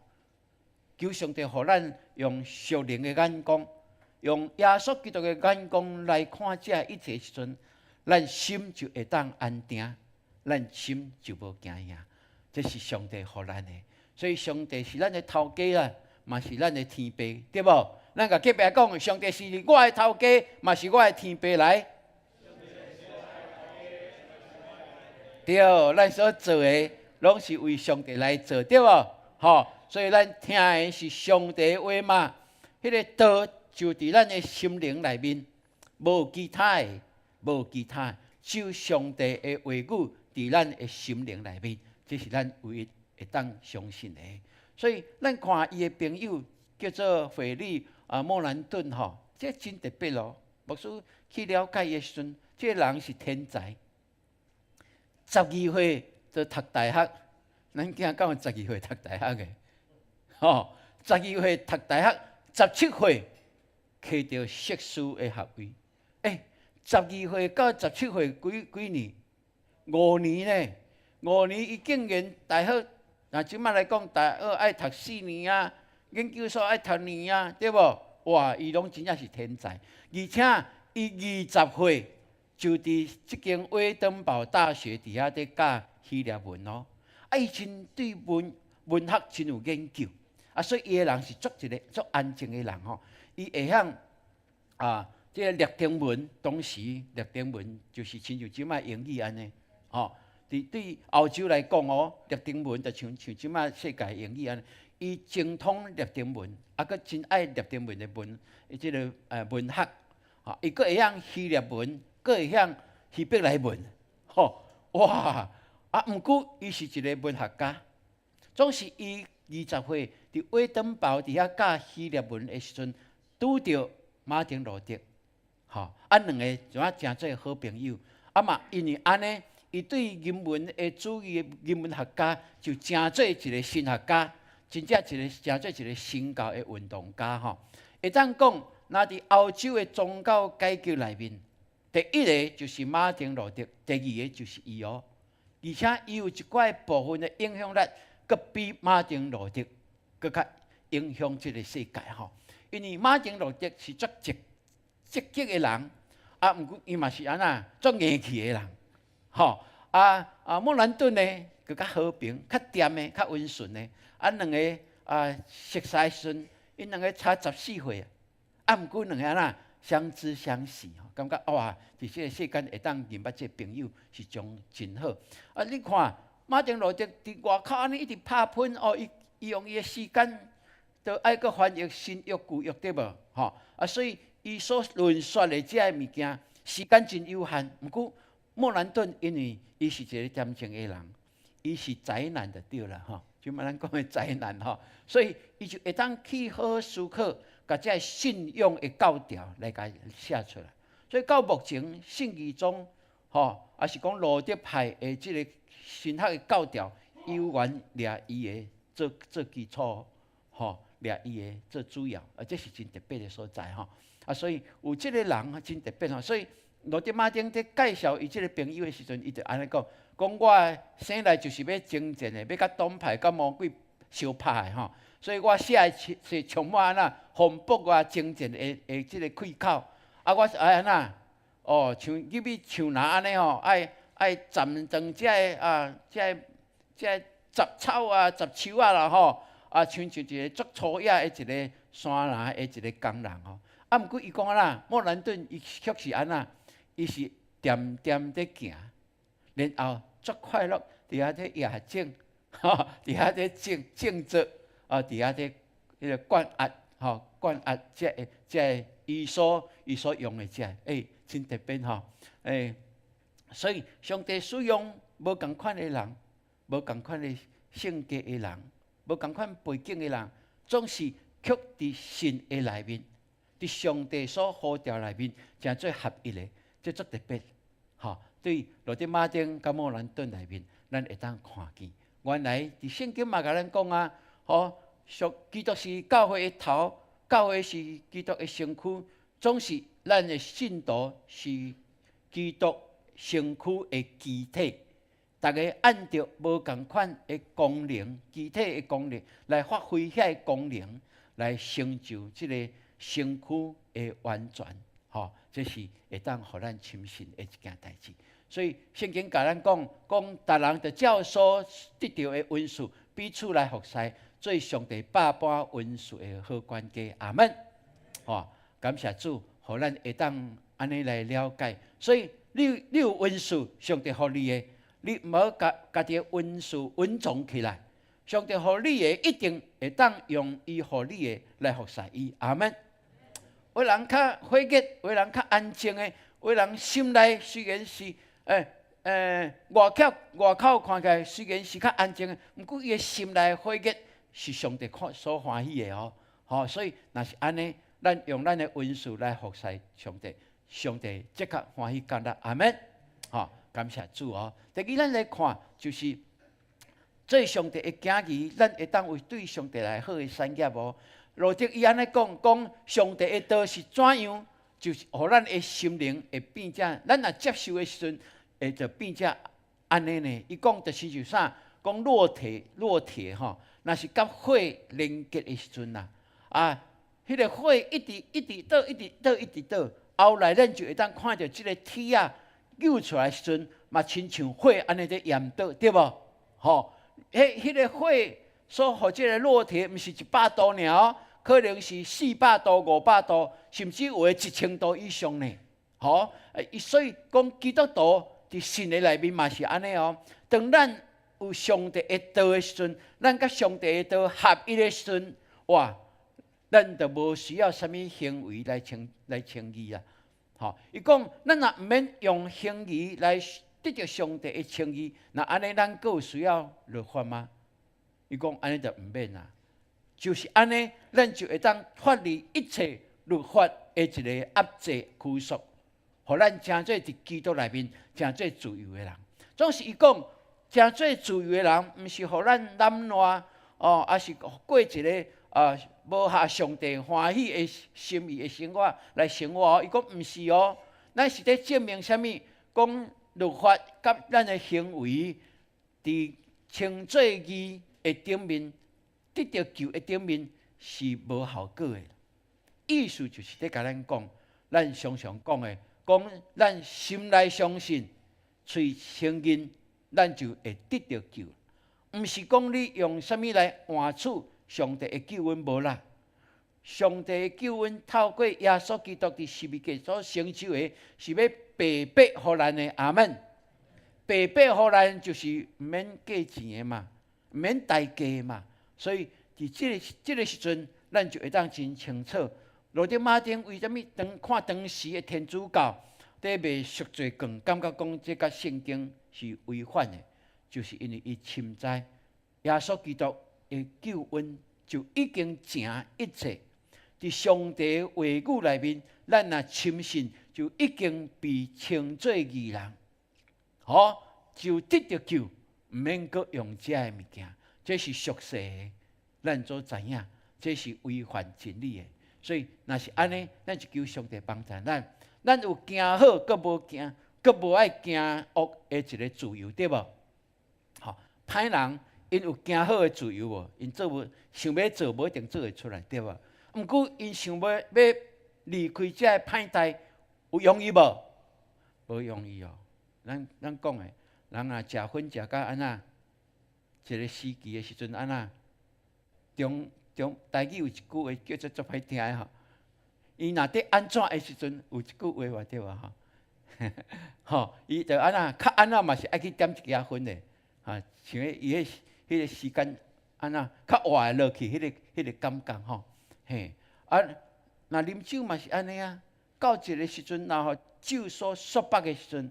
求上帝互咱用属灵的眼光，用耶稣基督的眼光来看这一切时阵，咱心就会当安定，咱心就无惊吓。这是上帝互咱的，所以上帝是咱的头家啦。嘛是咱的天父，对无？咱甲隔壁讲，上帝是我的头家，嘛是我的天父来。对，咱所做的拢是为上帝来做，对无？所以咱听的是上帝的话嘛。迄个道就伫咱的心灵内面，无其他的，无其他，只有上帝的话语伫咱的心灵内面，这是咱唯一会当相信的。所以，咱看伊的朋友叫做费利莫兰顿这真特别咯。牧师去了解伊的时阵，这个人是天才，12岁就读大学。咱囝敢有12岁读大学的？12岁读大学，17岁摕到硕士的学位。12岁到17岁几年？5年呢？5年伊竟然大学。那即摆来讲，大学爱读4年啊，研究所爱读2年啊，对无？哇，伊拢真正是天才，而且伊20岁就伫即间威登堡大学底下伫教希腊文哦。伊真对文学真有研究，所以伊个人是一个足安静个人伊会晓即个列丁文，当时列丁文就是亲像即摆英语安尼对欧洲来讲列丁文就像即摆世界英语安尼，伊精通列丁文，佫真爱列丁文的即个文学，伊佫会晓希腊文，佫会晓希伯来文，哇！毋过伊是一个文学家，总是伊20岁伫威登堡底下教希腊文的时阵，拄着马丁路德，两个就真做好朋友，嘛因为安尼。伊对英文的主义的英文学家，就真做一个神学家，真正真做一个新教的运动家会当讲，那伫欧洲的宗教改革内面，第一个就是马丁路德，第二个就是伊而且伊有一寡部分的影响力，佫比马丁路德佫较影响这个世界因为马丁路德是足积极的人，毋过伊嘛是安那足硬气的人。莫兰顿呢，佮较和平、较恬的、较温顺的。两个熟识时阵，因两个差14岁毋过两个安那相知相惜感觉哇，伫这个世间会当认捌这朋友是真好。你看马丁路德伫外口安尼一直拍拼伊用伊的时间，都爱佮翻译新约旧约对无？所以伊所论说的这物件，时间真有限。毋过莫兰顿因为伊是一个恬静的人，伊是宅男就对了就咱讲的宅男所以伊就会当去好好思考，把这信仰的教条来甲写出来。所以到目前圣经中也是讲路德派的这个神学的教条，有缘掠伊的做基础掠伊的做主要，这是真特别的所在所以有这个人真特别所以。路德马丁在介绍伊即个朋友的时阵，伊就安尼讲我生来就是要征战的，要甲党派、甲魔鬼相拍的所以我写的是充满安那宏博征战的即个开口，啊，我是爱安那，哦，像入去像那安尼吼，爱斩断这杂草啊、杂树啊啦吼，啊，像一个足粗野的一个山人的一个工人吼。啊，毋过伊讲啦，莫兰顿伊却是安那，伊是点点在行，然后足快乐，伫遐在夜静，吼，伫遐在静坐，啊，伫遐在迄个关压，吼，关压这伊所用的这，真特别吼，所以上帝使用无共款的人，无共款的性格的人，无共款背景的人，总是却伫神的内面。伫上帝所呼召内面，真做合一的，这足特别。吼，对罗德马丁、甲莫兰顿内面，咱会当看见。原来伫圣经嘛，甲咱讲啊，吼，基督是教会的头，教会是基督的身躯，总是咱的信徒是基督身躯的肢体。大家按照无共款的功能，具体的功能来发挥遐个功能，来成就即个身躯的完全，吼，这是会当互咱亲信的一件代志。所以圣经甲咱讲，逐人着照所得到的恩赐，彼此来服侍，做上帝百般恩赐的好管家。阿门。吼，感谢主，互咱会当安尼来了解。所以你有恩赐，上帝互你的，你毋好家己的恩赐稳重起来。上帝互你的，一定会当用伊互你的来服侍伊。阿门。有人较火热，有人较安静的，有人心内虽然是外口看起来虽然是较安静的，毋过伊的心内火热是上帝所欢喜的哦。吼，所以若是安尼，咱用咱的恩赐来服侍上帝，上帝即刻欢喜感恩。阿门。吼，感谢主哦。第二，咱来看就是做上帝的囝儿，咱会当为对上帝来好的产业无？路德伊安尼讲上帝的道是怎样，就是互咱的心灵会变成，咱若接受的时阵，会就变成安尼呢？伊讲就是像啥？讲烙铁吼，若是甲火连结的时阵呐，迄个火一直倒，后来咱就会当看到即个铁啊扭出来时阵，嘛亲像火安尼在燃倒，对无？吼，迄个火所互即个烙铁，毋是100度尔哦。可能是400度、500度，甚至有的1000度以上呢。吼，所以讲基督徒伫神的内面嘛是安尼哦。当咱有上帝的道的时阵，咱甲上帝的道合一的时阵，哇，咱就无需要什么行为来称义啊。吼，伊讲咱若毋免用行为来得到上帝的称义，那安尼咱佫有需要律法吗？伊讲安尼就毋免啦。就是安尼，咱就会当脱离一切律法的一个压制拘束，互咱真做伫基督内面真做自由的人。总是伊讲，真做自由的人，毋是互咱懒惰哦，也是过一个无合上帝欢喜的心意的生活来生活哦。伊讲毋是哦，咱是咧证明啥物？讲律法甲咱的行为伫称做义的顶面。得到救的顶面是无效果的，意思就是咧甲咱讲，咱常常讲的，讲咱心内相信，嘴承认，咱就会得到救。毋是讲你用啥物来换取上帝的救恩无啦？上帝的救恩透过耶稣基督伫十字架所成就的，是要白白互咱的。阿门。白白互咱就是毋免价钱的嘛，毋免代价的嘛。所以伫即个时阵，咱就会当真清楚。罗德马丁为什么看当时的天主教在卖赎罪券，感觉讲这甲圣经是违反的，就是因为伊深知耶稣基督的救恩就已经成一切。伫上帝的话语内面，咱若深信，就已经被称作义人，就得到救，毋免阁用这个物件。这是俗世的，咱所知影，这是违反真理的。所以，若是安尼，咱就求上帝帮助咱。咱有行好，阁无爱行恶的一个自由，对无？吼，歹人因有行好的自由无？因想要做，无一定做会出来，对无？毋过因想要离开这歹代，有容易无？无容易哦。咱讲诶，人若食薰食到安那，一个时期诶时阵安那，台语有一句话叫做足歹听诶吼。伊若伫安怎诶时阵，有一句话话对啊吼。吼，伊就安那，较安那嘛是爱去点一支薰诶，哈，像伊迄个时间安那较活诶落去，迄个感觉吼，嘿，啊，若啉酒嘛是安尼啊，到一个时阵，然后酒所束缚诶时阵，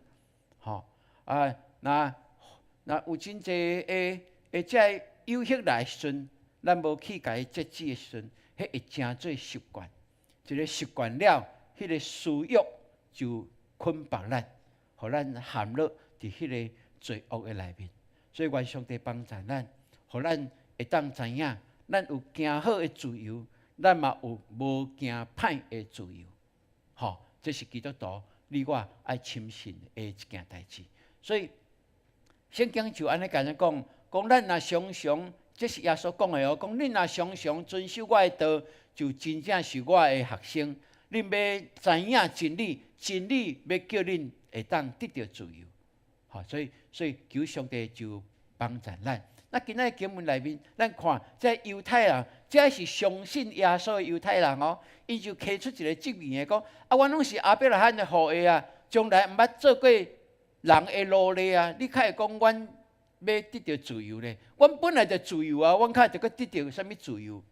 吼，啊，若有真济会遮有血来诶时阵，咱无去甲伊节制诶时阵，迄会成做习惯，一个习惯了，迄个私欲就捆绑咱，互咱陷落伫迄个罪恶诶内面。所以愿上帝帮助咱，互咱会当知影，咱有行好诶自由，咱嘛有无行歹诶自由。吼，这是基督徒你我爱深信诶一件代志。所以圣经就安尼甲咱讲，咱若常常，这是耶稣讲诶哦，讲恁若常常遵守我诶道，就真正是我诶学生。恁要知影真理，真理要叫恁会当得到自由。好，所以求上帝就帮助咱。那今仔经文内面，咱看这犹太人，这是相信耶稣的犹太人哦，伊就提出一个质疑的讲：啊，阮拢是亚伯拉罕的后裔啊，从来毋捌做过人的奴隶啊，你较会讲阮要得到自由呢？阮本来就自由啊，阮较会得到什么自由？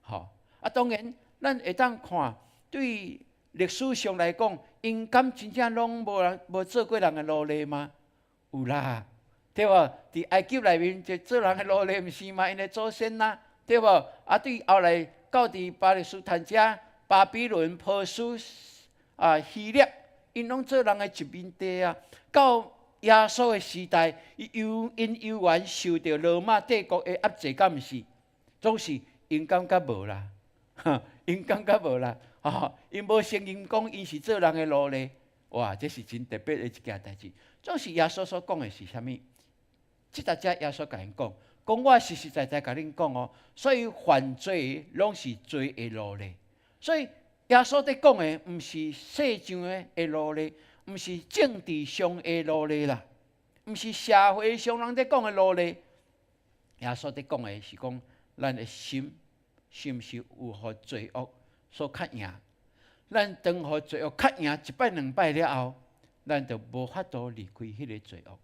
好啊，当然咱会当看。对历史上来讲，因敢真正拢无做过人的奴隶吗？有啦，对无？伫埃及内面就做人的奴隶，毋是嘛？因的祖先啦，对无？啊，对后来到伫巴勒斯坦遮、巴比伦、波斯啊、希腊，因拢做人的殖民地啊。到耶稣的时代，因犹原受到罗马帝国的压制，敢毋是？总是因感觉无啦，因感觉无啦。因无承认讲因是做人的奴隶，哇，这是真特别的一件代志。总是耶稣所讲的是啥物？即大家耶稣甲因讲，我实实在在甲恁讲哦，所以犯罪拢是罪的奴隶。所以耶稣在讲的，毋是世上的奴隶，毋是政治上的奴隶啦，毋是社会上人在讲的奴隶。耶稣在讲的是讲，咱的心是毋是有互罪恶所较赢？咱当互罪恶较赢一摆两摆了后，咱就无法度离开迄个罪恶。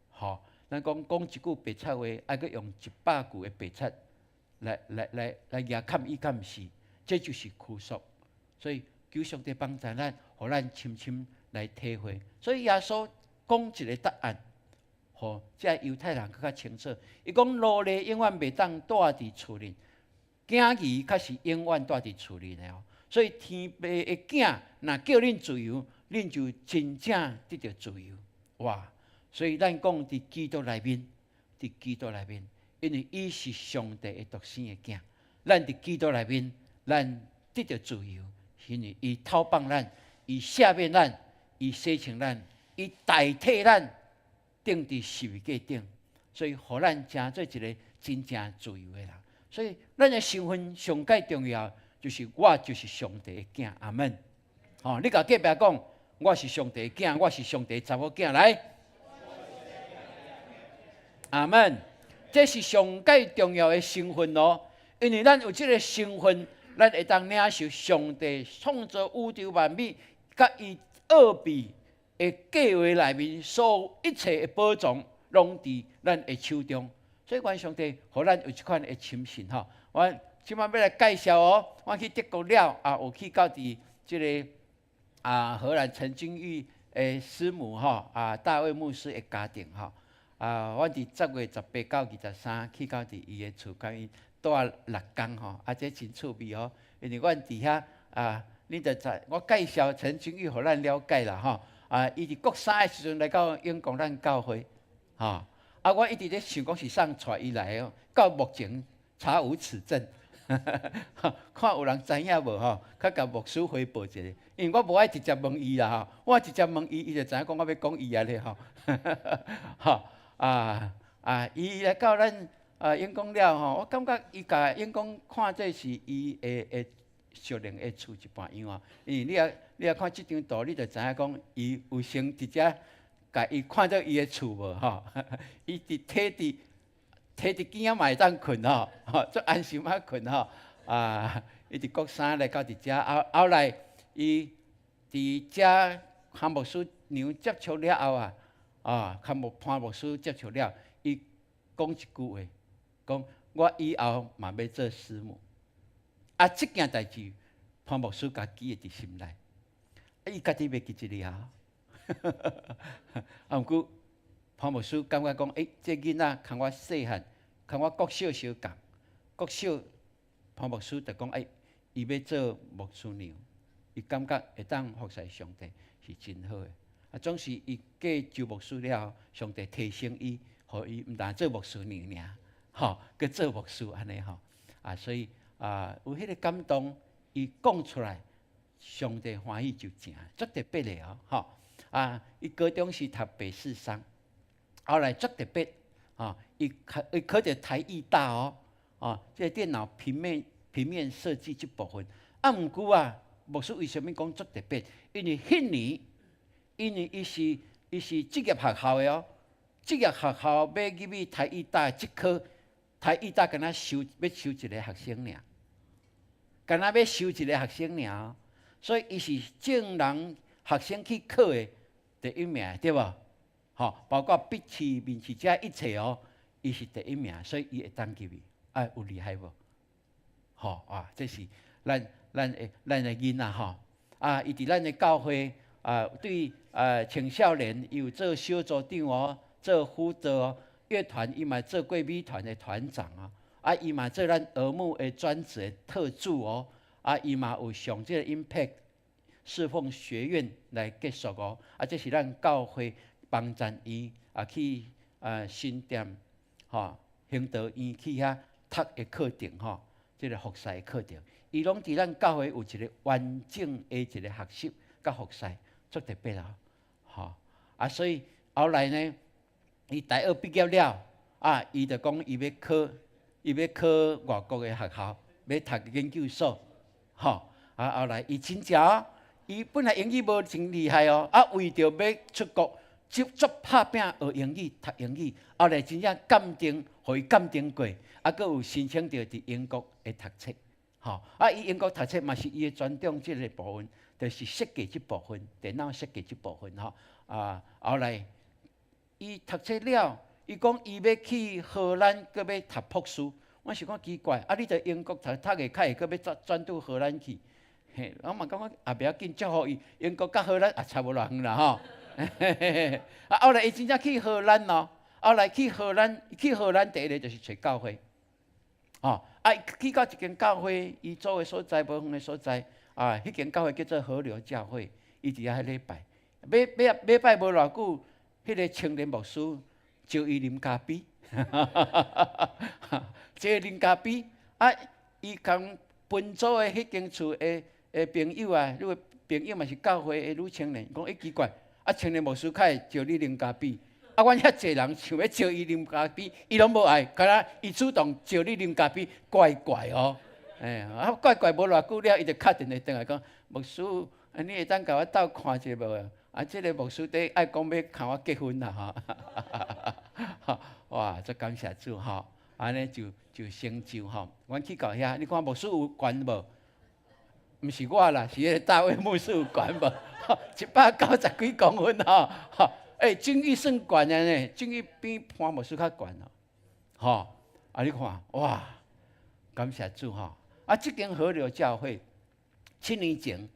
吼，咱讲一句白贼话，爱阁用100句的白贼来牙砍伊，敢毋是？这就是苦俗。所以求上帝帮助咱，互咱深深来体会。所以耶稣讲一个答案，互这犹太人更较清楚。伊讲奴隶永远袂当住伫厝里。囝儿较是永远住伫厝里的哦，所以天父的囝若叫恁自由，恁就真正得到自由。哇！所以咱讲伫基督内面，伫基督内面，因为伊是上帝的独生的囝，咱伫基督内面，咱得到自由，因为伊透放咱，伊赦免咱，伊洗清咱，伊代替咱钉伫十字架顶，所以互咱成做一个真正自由的人。所以，咱的身份上介重要，就是我就是上帝的囝，阿门。哦，你甲隔壁讲，我是上帝的囝，我是上帝的查某囝，来，阿门。这是上介重要的身份哦，因为咱有这个身份，咱会当领受上帝创造宇宙万物，甲伊奥秘的计划内面所有一切的宝藏，拢伫咱的手中。所以，愿上帝互咱有一款的深信吼。我即摆要来介绍哦，我去德国了啊，有去到伫即个荷兰陈金玉的师母吼大卫牧师的家庭吼我伫10月18到23去到伫伊的厝，甲伊住6天吼这真趣味哦，因为阮伫遐你着知我介绍陈金玉，互咱了解啦吼伊伫国三的时阵来到永光咱教会吼。我一直咧想讲是啥带伊来哦，到目前查无此证，看有人知影无吼？较甲牧师回报一下，因为我无爱直接问伊啦吼，我直接问伊，伊就知影讲我要讲伊啊咧吼，伊来到咱永光了吼，我感觉伊甲永光看这是伊小人会厝一半样啊。因为你啊看即张图，你就知影讲，伊有先直接甲伊看到伊的厝无吼？伊伫伫镜仔嘛会当困吼，足安心啊困吼。伊伫国三来到伫遮，后来伊伫遮潘牧师娘接触了后潘牧师接触了，伊讲一句话，讲我以后嘛要做师母。即件代志，潘牧师家记伫心内，伊家己袂记一了。毋过潘牧师感觉讲，这囡仔看我细汉，看我国小小共，国小潘牧师就讲，伊要做牧师娘，伊感觉会当服侍上帝是真好的。总是伊过就牧师了后，上帝提升伊，互伊毋但做牧师娘尔，佮做牧师安尼吼。所以有迄个感动，伊讲出来，上帝欢喜就正，足特别的伊高中是读北市商，后来足特别伊考着台艺大即个电脑平面设计即部分。毋过牧师为什么讲足特别？因为迄年，伊是职业学校的职业学校要入去台艺大即科，台艺大敢若要收一个学生尔，敢若要收一个学生尔，所以伊是正人学生去考的第一名，对无？包括笔试、面试遮一切伊是第一名，所以伊会当入去，有厉害无？这是咱的囡仔伊伫咱的教会对青少年，伊有做小组长做辅导乐团，伊嘛做过美团的团长伊嘛做咱儿母的专职的特助伊嘛有上这个 Impact 侍奉学院来结束这是咱教会帮助伊去新店兴德院去遐读的课程这个服侍的课程，伊拢伫咱教会有一个完整的一个学习甲服侍，足特别所以后来呢，伊大学毕业了伊就讲伊要考外国的学校，要读研究所后来伊真正伊本来英语无真厉害为着要出国，足拍拼学英语、读英语，后来真正鉴定，互伊鉴定过，佫有申请到伫英国的读册，伊英国读册嘛是伊的专长即个部分，就是设计即部分，电脑设计即部分后来伊读册了，伊讲伊要去荷兰，佫要读博士。我想讲奇怪，你在英国读会较会，佫要转到荷兰去。我嘛感觉不要紧，祝福伊。英国甲荷兰差无偌远啦后来伊真正去荷兰后来去荷兰第一个就是找教会去到一间教会，伊做的所在无远的所在迄间教会叫做河流教会，伊伫遐礼拜，礼拜无偌久，迄个青年牧师招伊啉咖啡，招伊啉咖啡伊共分组的迄间厝的朋友你个朋友嘛是教会的女青年，讲奇怪，青年牧师较会招你啉咖啡，阮遐济人想要招伊啉咖啡，伊拢无爱，敢若伊主动招你啉咖啡，怪怪怪怪无偌久了，伊就敲电话转来讲，牧师，你会当甲我斗看者无？即个牧师弟爱讲要甲我结婚啦哇，足感谢主安尼就成就阮去到遐，你看牧师有悬无？毋是我啦，是迄个大卫牧师有悬无？190几公分境遇算悬的呢，境遇比潘牧师较悬你看哇，感谢主即间河流教会7年前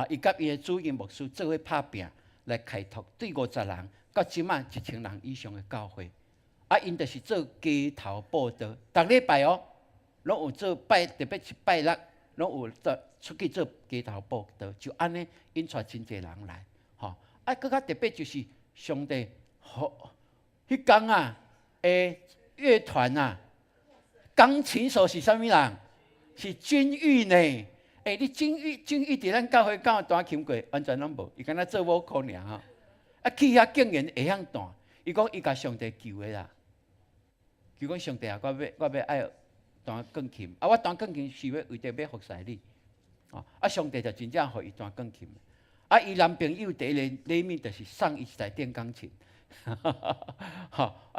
伊甲伊的主任牧师做伙拍拼来开拓对50人到即卖1000人以上的教会因就是做街头布道，逐礼拜拢有做特别是拜六，拢有出去做街头布道，就安尼引带真侪人来佫较特别就是上帝迄天的乐团钢琴手是啥物人？是君玉呢？你君玉伫咱教会敢有弹琴过？完全拢无，伊敢若做舞课尔去遐竟然会晓弹，伊讲伊甲上帝求的啦，求讲上帝我要爱弹钢琴，我弹钢琴是为着要服侍你，上帝就真正互伊弹钢琴。伊男朋友第一个礼物就是送伊一台电钢琴，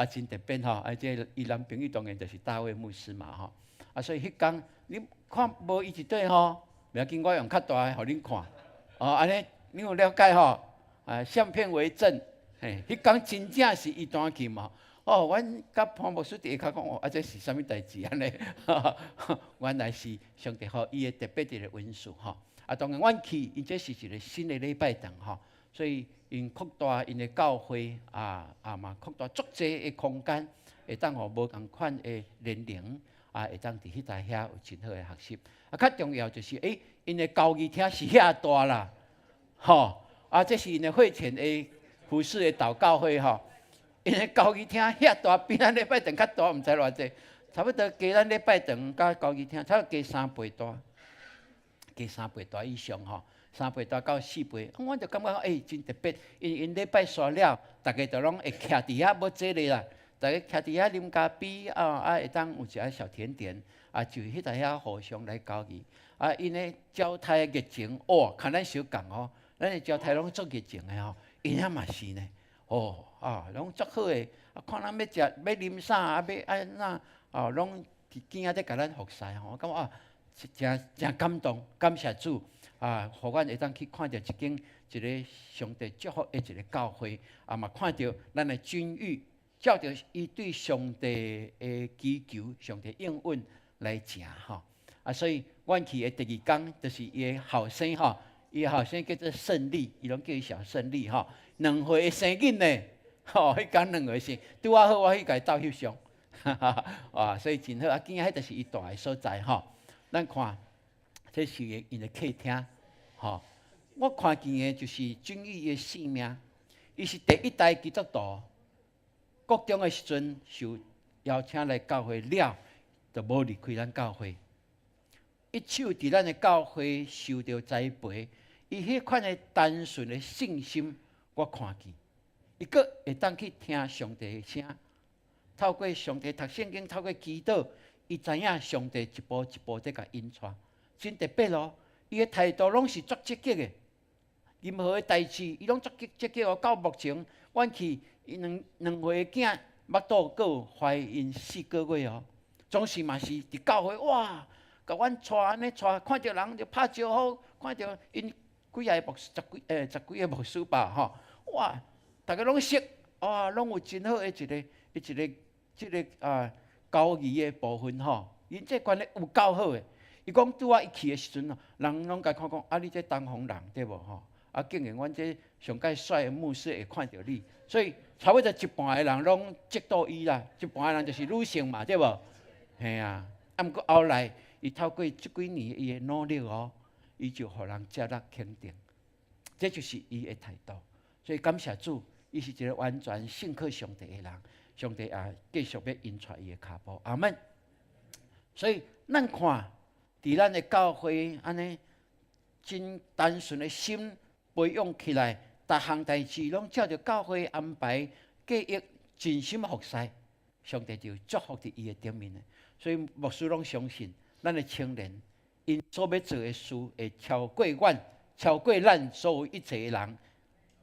真特别这伊男朋友当然就是大卫牧师嘛所以迄天你看无伊一对袂要紧，我用较大个互恁看，安尼你有了解相片为证，迄天真正是伊弹琴阮甲潘牧师伫下骹讲，这是啥物代志安尼？原来是上帝互伊个特别一个恩赐当然，阮去，因这是一个新的礼拜堂所以因扩大因的教会嘛扩大足济的空间，会当互无共款的年龄会当伫迄搭遐有真好的学习。较重要就是因的教义厅是遐大啦，这是因的会前的服饰的祷告会因的教义厅遐大，比咱礼拜堂较大，毋知偌济，差不多加咱礼拜堂甲教义厅差不多加3倍大。加3倍大以上3倍大到4倍，我就感觉真特别。因礼拜煞了，大家就拢会徛伫遐要坐咧啦，大家徛伫遐啉咖啡会当有一个小甜点就迄搭遐互相来交易因的交谈热情看咱小共咱的交谈拢足热情的因遐嘛是呢拢足好的看咱要食要啉啥要安怎拢惊在甲咱服侍我感觉真感动，感谢主互阮会当去看到一个上帝祝福的一个教会嘛看到咱的君玉照着伊对上帝的祈求、上帝应允来行所以阮去的第2天就是伊的后生伊的后生叫做胜利，伊拢叫伊小胜利2岁的生囡呢迄天2岁生，拄好我去甲伊斗翕相所以真好今仔迄就是伊大的所在咱看，这是因的客厅，我看见的就是君玉的性命，伊是第1代基督徒，国中的时阵受邀请来教会了，就无离开咱教会。一手伫咱的教会受到栽培，伊迄款的单纯的信心，我看见，伊阁会当去听上帝的声，透过上帝读圣经，透过祈祷。伊知影上帝一步一步在甲引带，真特别伊的态度拢是足积极的，任何的代志伊拢足积极到目前，阮去伊两岁的囝腹肚个怀孕4个月总是嘛是伫教会甲阮带安尼带，看到人就拍招呼，看到因几个牧师10几个牧师吧大家拢识拢有真好的一个教义的部分因这关系有够好的。伊讲拄伊去的时阵人拢甲看讲你这东方人对无竟然阮这上介帅的牧师会看到你，所以差不多一半的人拢接到伊啦，一半的人就是女性嘛，对无？嘿毋过后来伊透过这几年伊的努力伊就互人接纳肯定，这就是伊的态度。所以感谢主，伊是一个完全信靠上帝的人。上帝继续要引带伊的脚步，阿们。所以咱看，伫咱的教会安尼真单纯的心培养起来，逐项代志拢照着教会安排计划，真心服侍，上帝就祝福伫伊的顶面的。所以牧师拢相信，咱的青年因所要做的事会超过咱所有一切的人，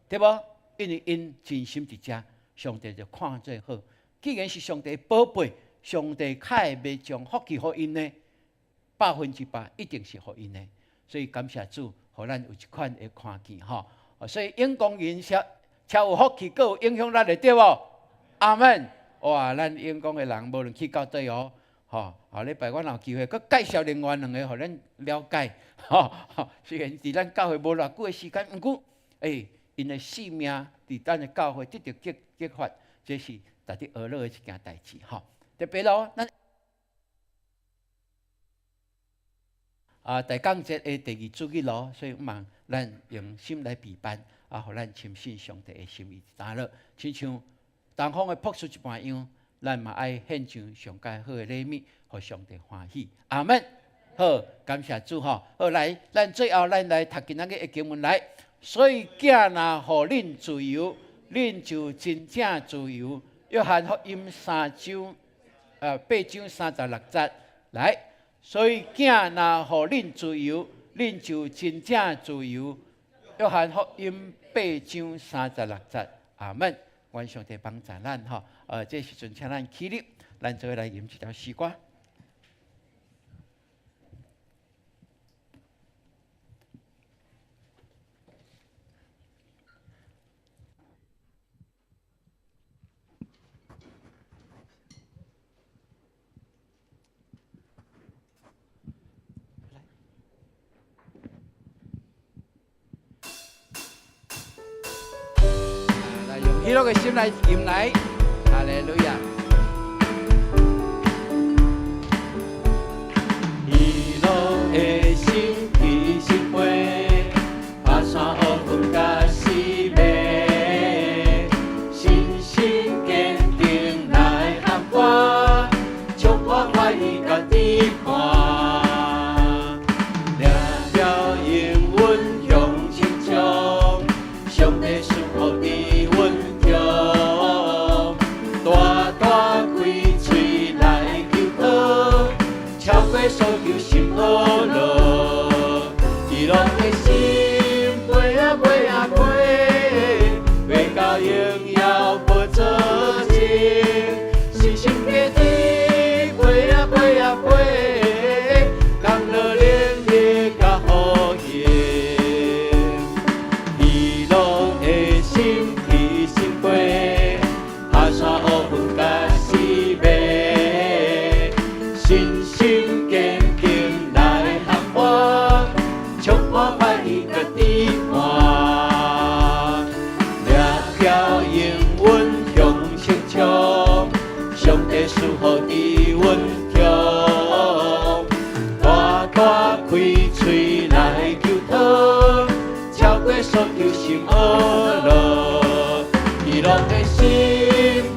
对无？因为因真心伫遮。上帝就看做好，既然是上帝宝贝，上帝较会将福气予因呢，100%一定是予因的。所以感谢主，互咱有一款的看见所以因公因超有福气，阁有影响咱的对无？阿们。咱因公的人无论去到底下礼拜我有机会，阁介绍另外2个，互咱了解虽然伫咱教会无偌久的时间，毋过因的性命伫咱的教会得到激发，这是值得学乐的一件代志特别咱大降节的第2主日所以望咱用心来陪伴互咱深信上帝的心意打乐，亲像东方的朴素一般样，咱嘛爱献上上介好的礼物，互上帝欢喜。阿们。好，感谢主好，来，咱最后咱来读今仔日的经文来。所以囝若互恁自由，恁就真正自由。约翰福音8章36节来。所以囝若互恁自由，恁就真正自由。约翰福音8章36节，阿门。愿上帝帮助咱吼。这时阵请咱起立，咱做来吟一条诗歌。喜乐的心来吟来，哈利路亚。喜乐的心齐心会，爬山好运甲喜美，信心坚定来喊我，冲破怀疑甲低看，掠了永稳向前冲，上帝赐福伫阮。所求心好乐，喜乐的心飞啊飞啊飞，飞到荣耀无止境。信心的地飞啊飞啊飞，人乐能力甲好运。喜乐的心齐心飞，爬山好运甲喜美，信心。赐福伫阮中，大大开嘴来求讨，超过所求心恶乐。喜乐的心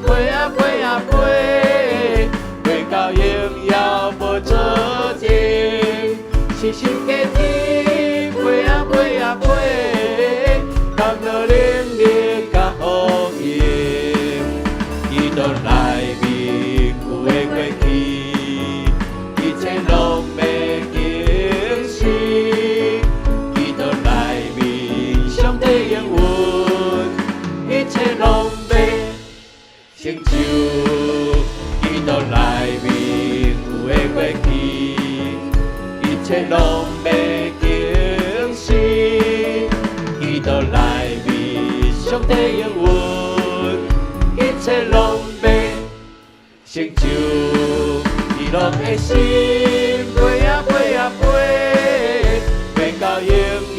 飞啊飞啊飞，飞到荣耀无止境。信心的天飞啊飞啊飞，人的能力甲好运，伊都来。过去，一切拢袂惊喜，基督内面上帝应允，一切拢袂成就。基督内面有的过去，一切拢袂惊喜，基督内面上帝应允，一切拢袂成就。喜乐的心飞啊飞啊飞，飞到荣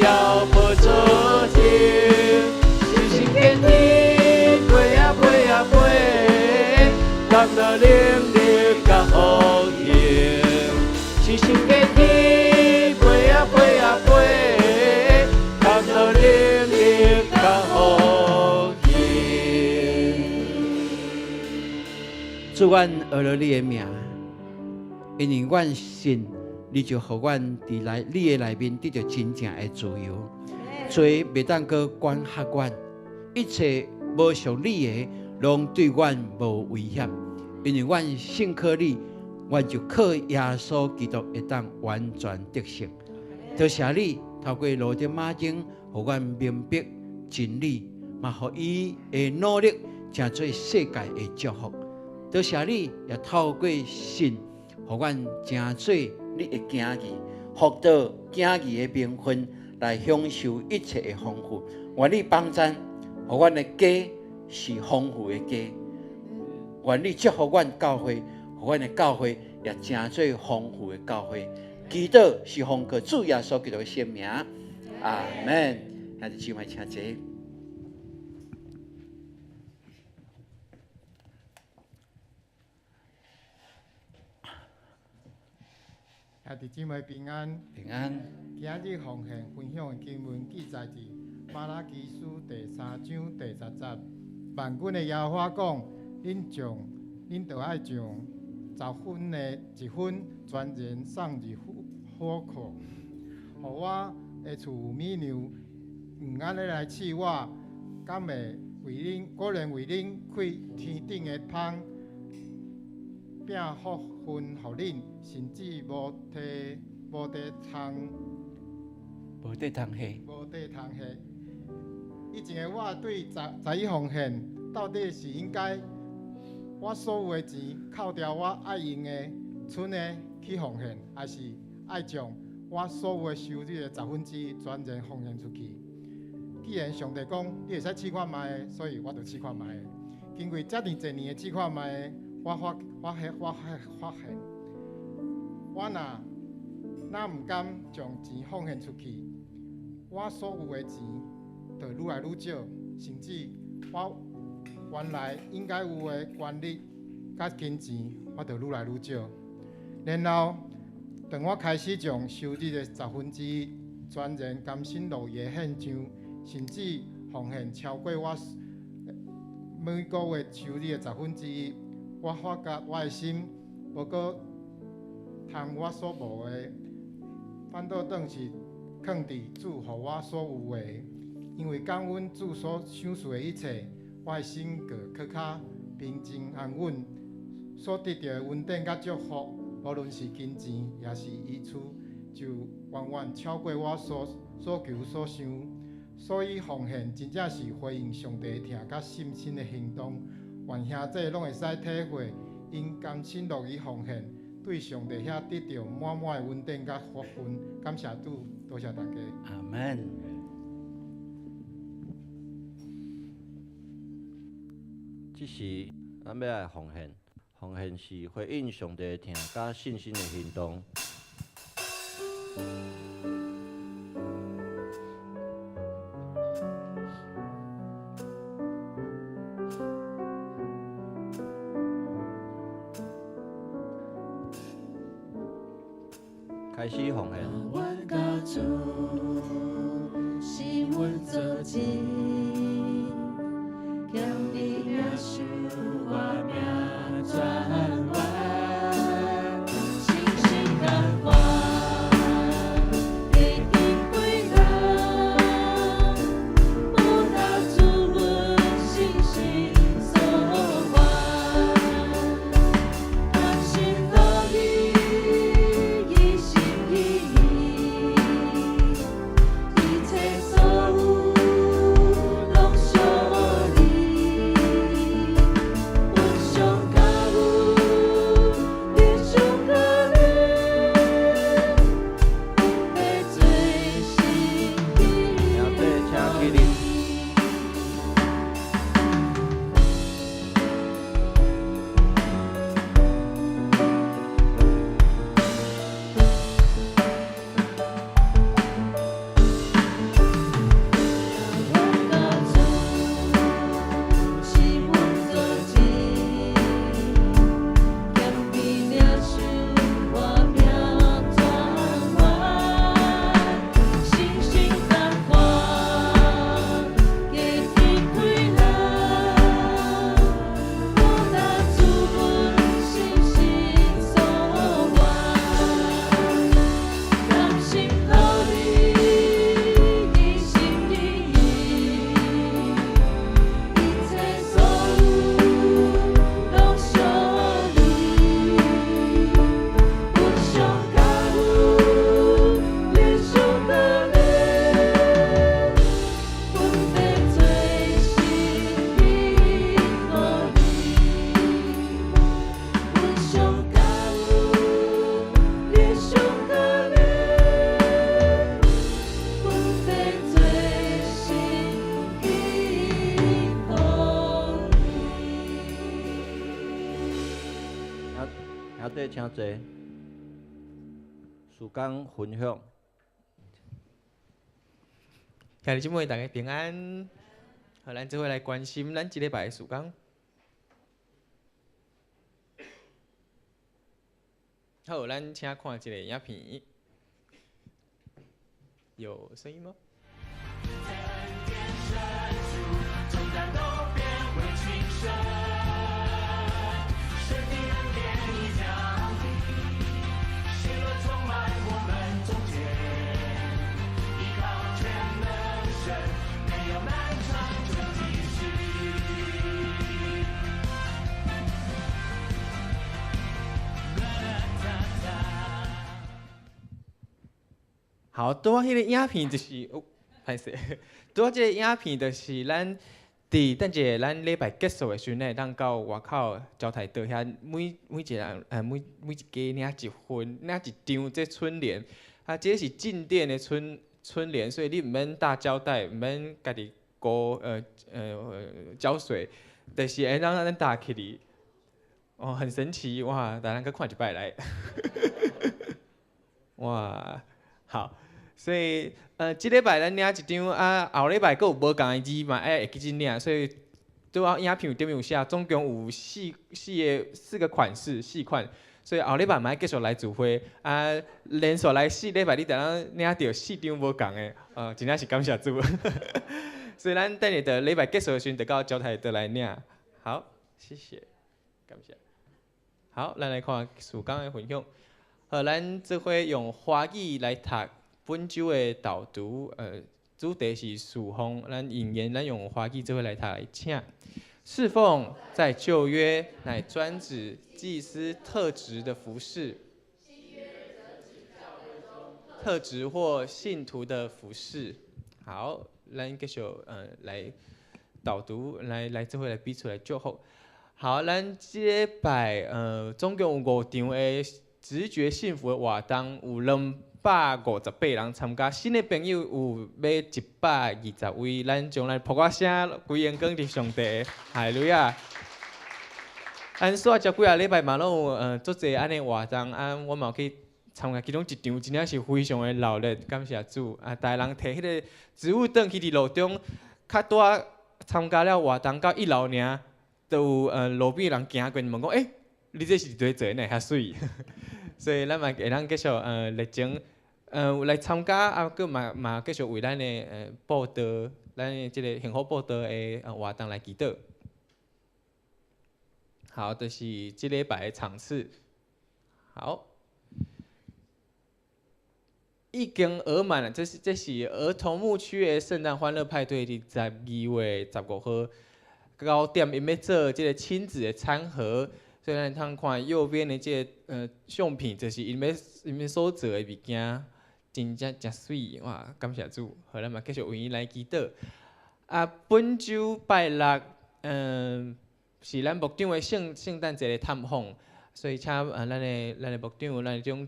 耀无止境。信心的天飞啊飞啊飞，人的能力甲好运。信心的天飞啊飞啊飞，人的能力甲好运。主愿学了你的名。因为阮信，你就互阮伫你的内面得到真正的自由，罪袂当阁管辖阮，一切无属你的，拢对阮无威胁。因为阮信靠你，阮就靠耶稣基督会当完全得胜。多谢你透过路德马经，互阮明白真理，嘛互伊的努力成做世界的祝福。多谢你也透过信。互阮成做你的囝儿，获得囝儿的名分，来享受一切的丰富。愿你帮助，互阮的家是丰富的家。愿你祝福阮教会，互阮的教会也成做丰富的教会。祈祷是奉靠主耶稣基督的圣名，阿门。那就姊妹请坐。兄弟姊妹平安，平安。今日奉献分享的经文记载伫马拉基书第3章第10节。万军的耶和华讲：恁就爱将10分的1分全然送入火库，互我的厝有米粮，安尼来试我，敢会为恁果然为恁开天顶的窗，饼福分互恁，甚至无地通无地通下。无地通下。以前的我对十一奉献，到底是应该我所有的钱扣掉我爱用的、剩的去奉献，还是爱将我所有的收入的1/10全然奉献出去？既然上帝讲你会使试看卖的，所以我就试看卖的。经过遮尔侪年的试看卖的，我发现，我若毋甘将钱奉献出去，我所有的钱就愈来愈少，甚至我原来应该有的权利甲金钱，我就愈来愈少。然后，当我开始将收入的1/10全然甘心乐意的献上，甚至奉献超过我每个月收入的1/10，我发觉我的心无搁通我所无的，反倒当是放伫主互我所有的。因为感恩主所赏赐的一切，我的心就更较平静安稳，所得到的稳定甲祝福，无论是金钱也是益处，就远远超过我所求所想。所以奉献真正是回应上帝听甲信心的行动。愿兄弟拢会使体会，因甘心乐意奉献，对上帝遐得到满满的稳定甲福分。感谢主，多谢大家。阿门。这是咱要来奉献，奉献是回应上帝听甲信心的行动。开始奉献。阮甲主是阮做钱，强你命受我命转弯，信心感化，地地归人，有道主阮信心所还，甘心乐意。兄弟请坐，时间分享。兄弟姊妹，大家平安。好，咱这回来关心咱这礼拜的时间。好，咱请看一个影片，有声音吗？好，拄啊迄个影片就是，歹势，拄啊即个影片就是咱等者咱礼拜结束的时阵呢，当到外口招台岛遐每一个每一家领一份，领一张这春联，啊，这是进店的春联，所以你毋免大胶带，毋免家己浇水，就是会让咱打起哩。哦，很神奇哇！大家搁看一摆来，哇，好，所以即礼拜咱领一张啊，后礼拜佫有无共的字嘛，会记真领，所以拄好影片顶面有写，总共有四个款式，4款，所以后礼拜嘛继续来聚会啊，连续来4礼拜，你才能领到4张无共的，真正是感谢主。所以咱等下的礼拜结束的时阵，就到交台倒来领。好，谢谢，感谢。好，咱来看曙光的分享。咱这回用华语来读本周的导读，主题是曙风。咱引言，咱用华语这回来读来请。侍奉在旧约乃专指祭司特职的服饰，特职或信徒的服饰。好，咱继续来导读，来这回来比出来就好。好，咱这礼拜总共有5场的直觉幸福的活动，有258人参加，新的朋友有要120位，咱将来扑我声归荣光伫上帝，哈利路亚。咱煞遮几啊礼拜嘛拢有足侪安尼活动，我嘛有去参加其中一场，真正是非常的热烈，感谢主啊！大家人摕迄个植物凳去伫路中，较大参加了活动到1楼尔。都有路边人行过，问讲，你这是伫做呢？遐水，所以咱嘛会当继续热情来参加，佫嘛继续为咱的报道，咱的即个幸福报道的活动来祈祷。好，就是即礼拜的场次。好，已经额满了，这是儿童牧区的圣诞欢乐派对，伫12月15号。9点，因要做即个亲子的餐盒，所以咱通看右边的即个相片，就是因要所做的物件，真正水哇！感谢主，好，咱嘛继续为伊来祈祷。啊，本周拜六，是咱牧场的圣诞节的探访，所以请咱的牧场，咱种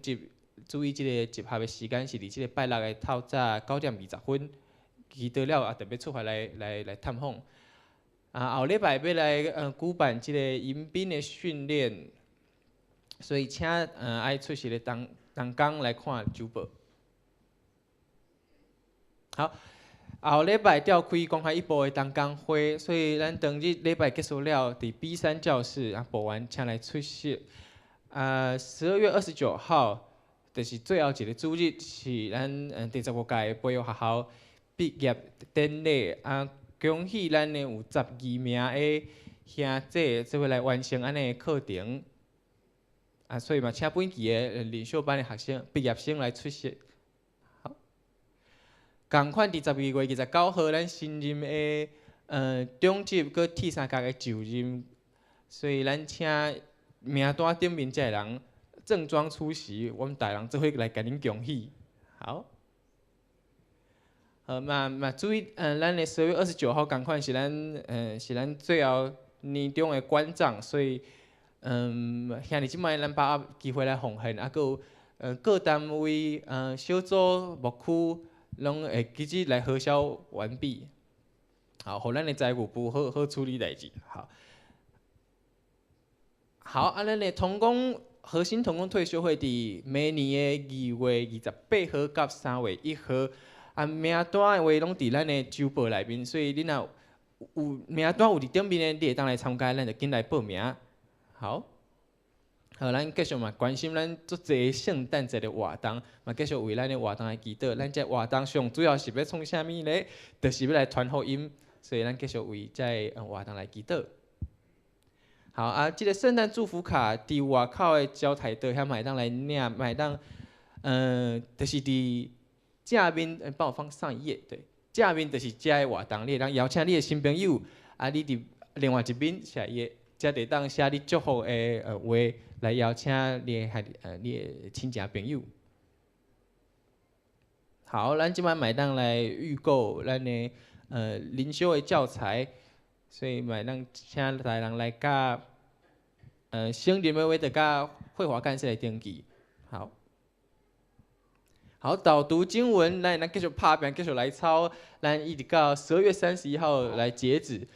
注意即个集合的时间是伫即个拜六的透早9点20分，祈祷了啊，特别出发来探访。后礼拜要来举办即个迎宾的训练，所以请爱出席的同工来看周报。好，后礼拜召开公开一部的同工会，所以咱当日礼拜结束了，伫 B3教室报完请来出席。12月29号，就是最后一个主日，是咱第15届培育学校毕业典礼恭喜咱的有12名的兄弟，做伙来完成安尼的课程。所以嘛，请本期的领袖班的学生、毕业生来出席。好，同款伫12月29号，咱新任的中级佮第3届的就任，所以咱请名单顶面这人正装出席，我们大人做伙来甲恁恭喜。好。嘛注意，咱的12月29号同款是咱最后年终的馆长，所以兄弟即摆咱把握机会来奉献，佮有各单位小组牧区拢会积极来核销完毕，好，互咱的财务部好处理代志。好，咱的核心同工退休会伫明年的2月28号到3月1號。名单的话拢伫咱的周报内面，所以你若有名单有伫顶面的，你会当来参加，咱就紧来报名。好，咱继续嘛关心咱足侪圣诞节的活动，嘛继续为咱的活动来祈祷。咱这活动上主要是要创啥物呢？就是要来传福音，所以咱继续为这活动来祈祷。好即个圣诞祝福卡伫外口的招台岛遐嘛会当来领，嘛会当就是伫。正面帮我放上一页，对，正面就是遮个活动，你会当邀请你的新朋友，你伫另外一边下一页，遮会当写你祝福的话来邀请你的亲戚朋友。好，咱即摆买当来预购咱的灵修的教材，所以买当请大人来甲圣灵的话的甲慧华干事来登记。好，好，导读经文，咱继续拍片，继续来抄，咱一直到12月31号来截止。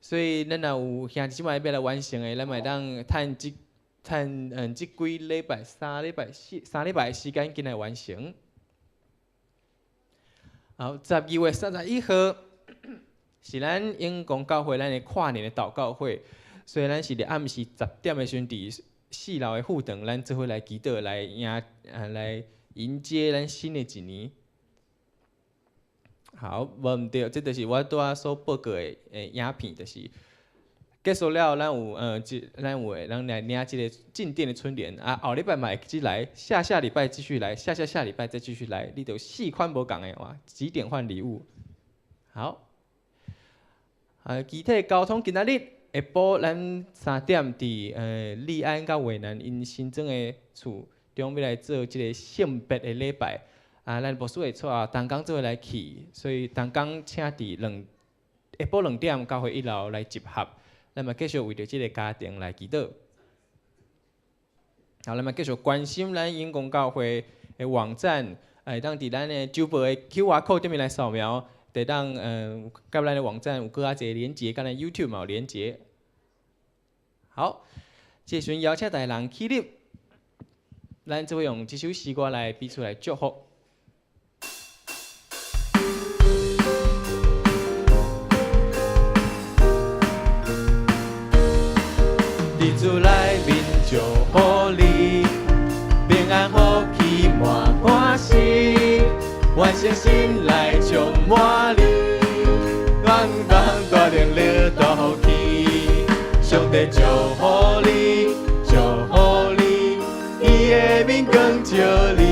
所以咱若有兄弟姊妹要来完成的，咱买当趁即几礼拜、3礼拜的时间，进来完成。好，12月31号是咱永光教会咱的跨年的祷告会，所以咱是伫暗时10点的时阵，伫4楼的副堂，咱做伙来祈祷，来迎接咱新的一年。好，无毋对，这就是我拄仔所报告的影片，就是结束了，咱来领这个进店的春联啊，后礼拜嘛会继续来，下下礼拜继续来，下下礼拜再继续来，你就4款无共的哇，几点换礼物？好，具体交通今仔日下晡咱3点伫利安甲惠南因新庄的厝中要来做这个性别的礼拜。咱牧师会带同工做伙来去，所以同工请伫下晡2点教会1楼来集合，咱嘛继续为着即个家庭来祈祷。好，咱嘛继续关心咱永光教会的网站，当伫咱的周报的 QR code 顶面来扫描，得当甲咱的网站有搁一个连结，甲咱 YouTube 嘛有连结。好，这时阵邀请大家人起立，咱就会用这首诗歌来彼此来祝福。主来面祝福你，平安福气满欢喜，万圣心来充满你，愿望大能力大福气，上帝祝福你，祝福你，伊的面光照你，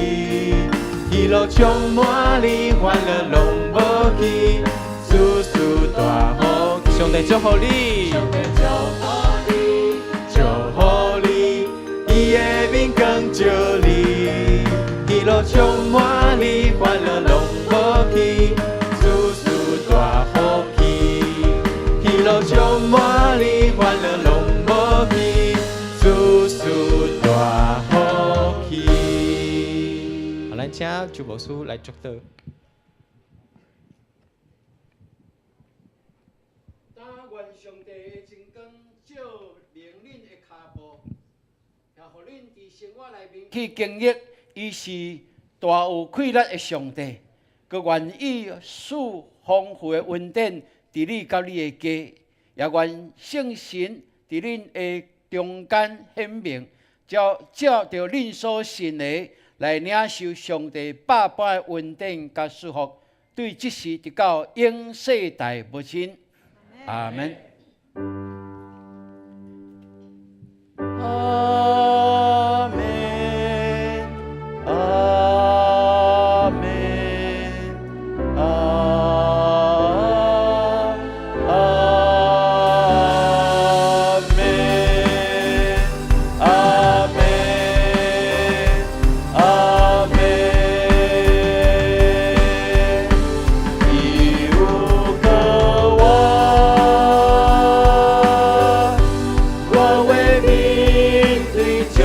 喜乐充满你，欢乐拢无去，事事大福气，上帝祝福你。伊的面光照你，喜乐充满你，欢乐拢无去，事事大福气。喜乐充满你，欢乐拢无去，事事大福气。好，咱请主牧师来祝祷。但愿上帝的真光照亮恁的脚步。也互恁伫生活内面去经历，伊是大有气力的上帝，佮愿意赐丰富的恩典伫你甲你的家，也愿圣神伫恁的中间显明，照着恁所信的来领受上帝百般的恩典甲祝福，对即时直到永世代无尽。阿门。阿门，阿门，阿门，阿门，阿门。一无可望，我为面对将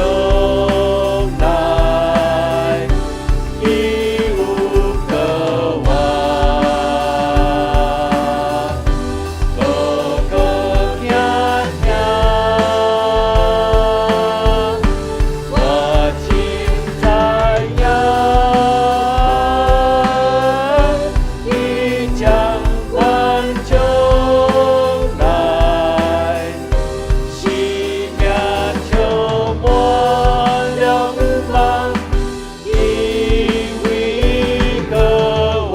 来，一无可望，个个听听，我心在仰，已将万将来。生命充满了光，因为渴望。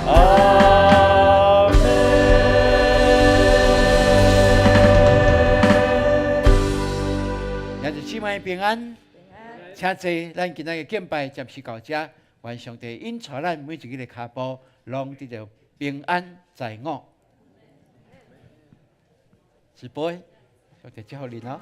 阿门。也是姊妹平安，请坐，咱今仔日敬拜暂时到这，愿上帝引带咱每一个的脚步，拢得到平安在我。是杯，上帝祝福你哦。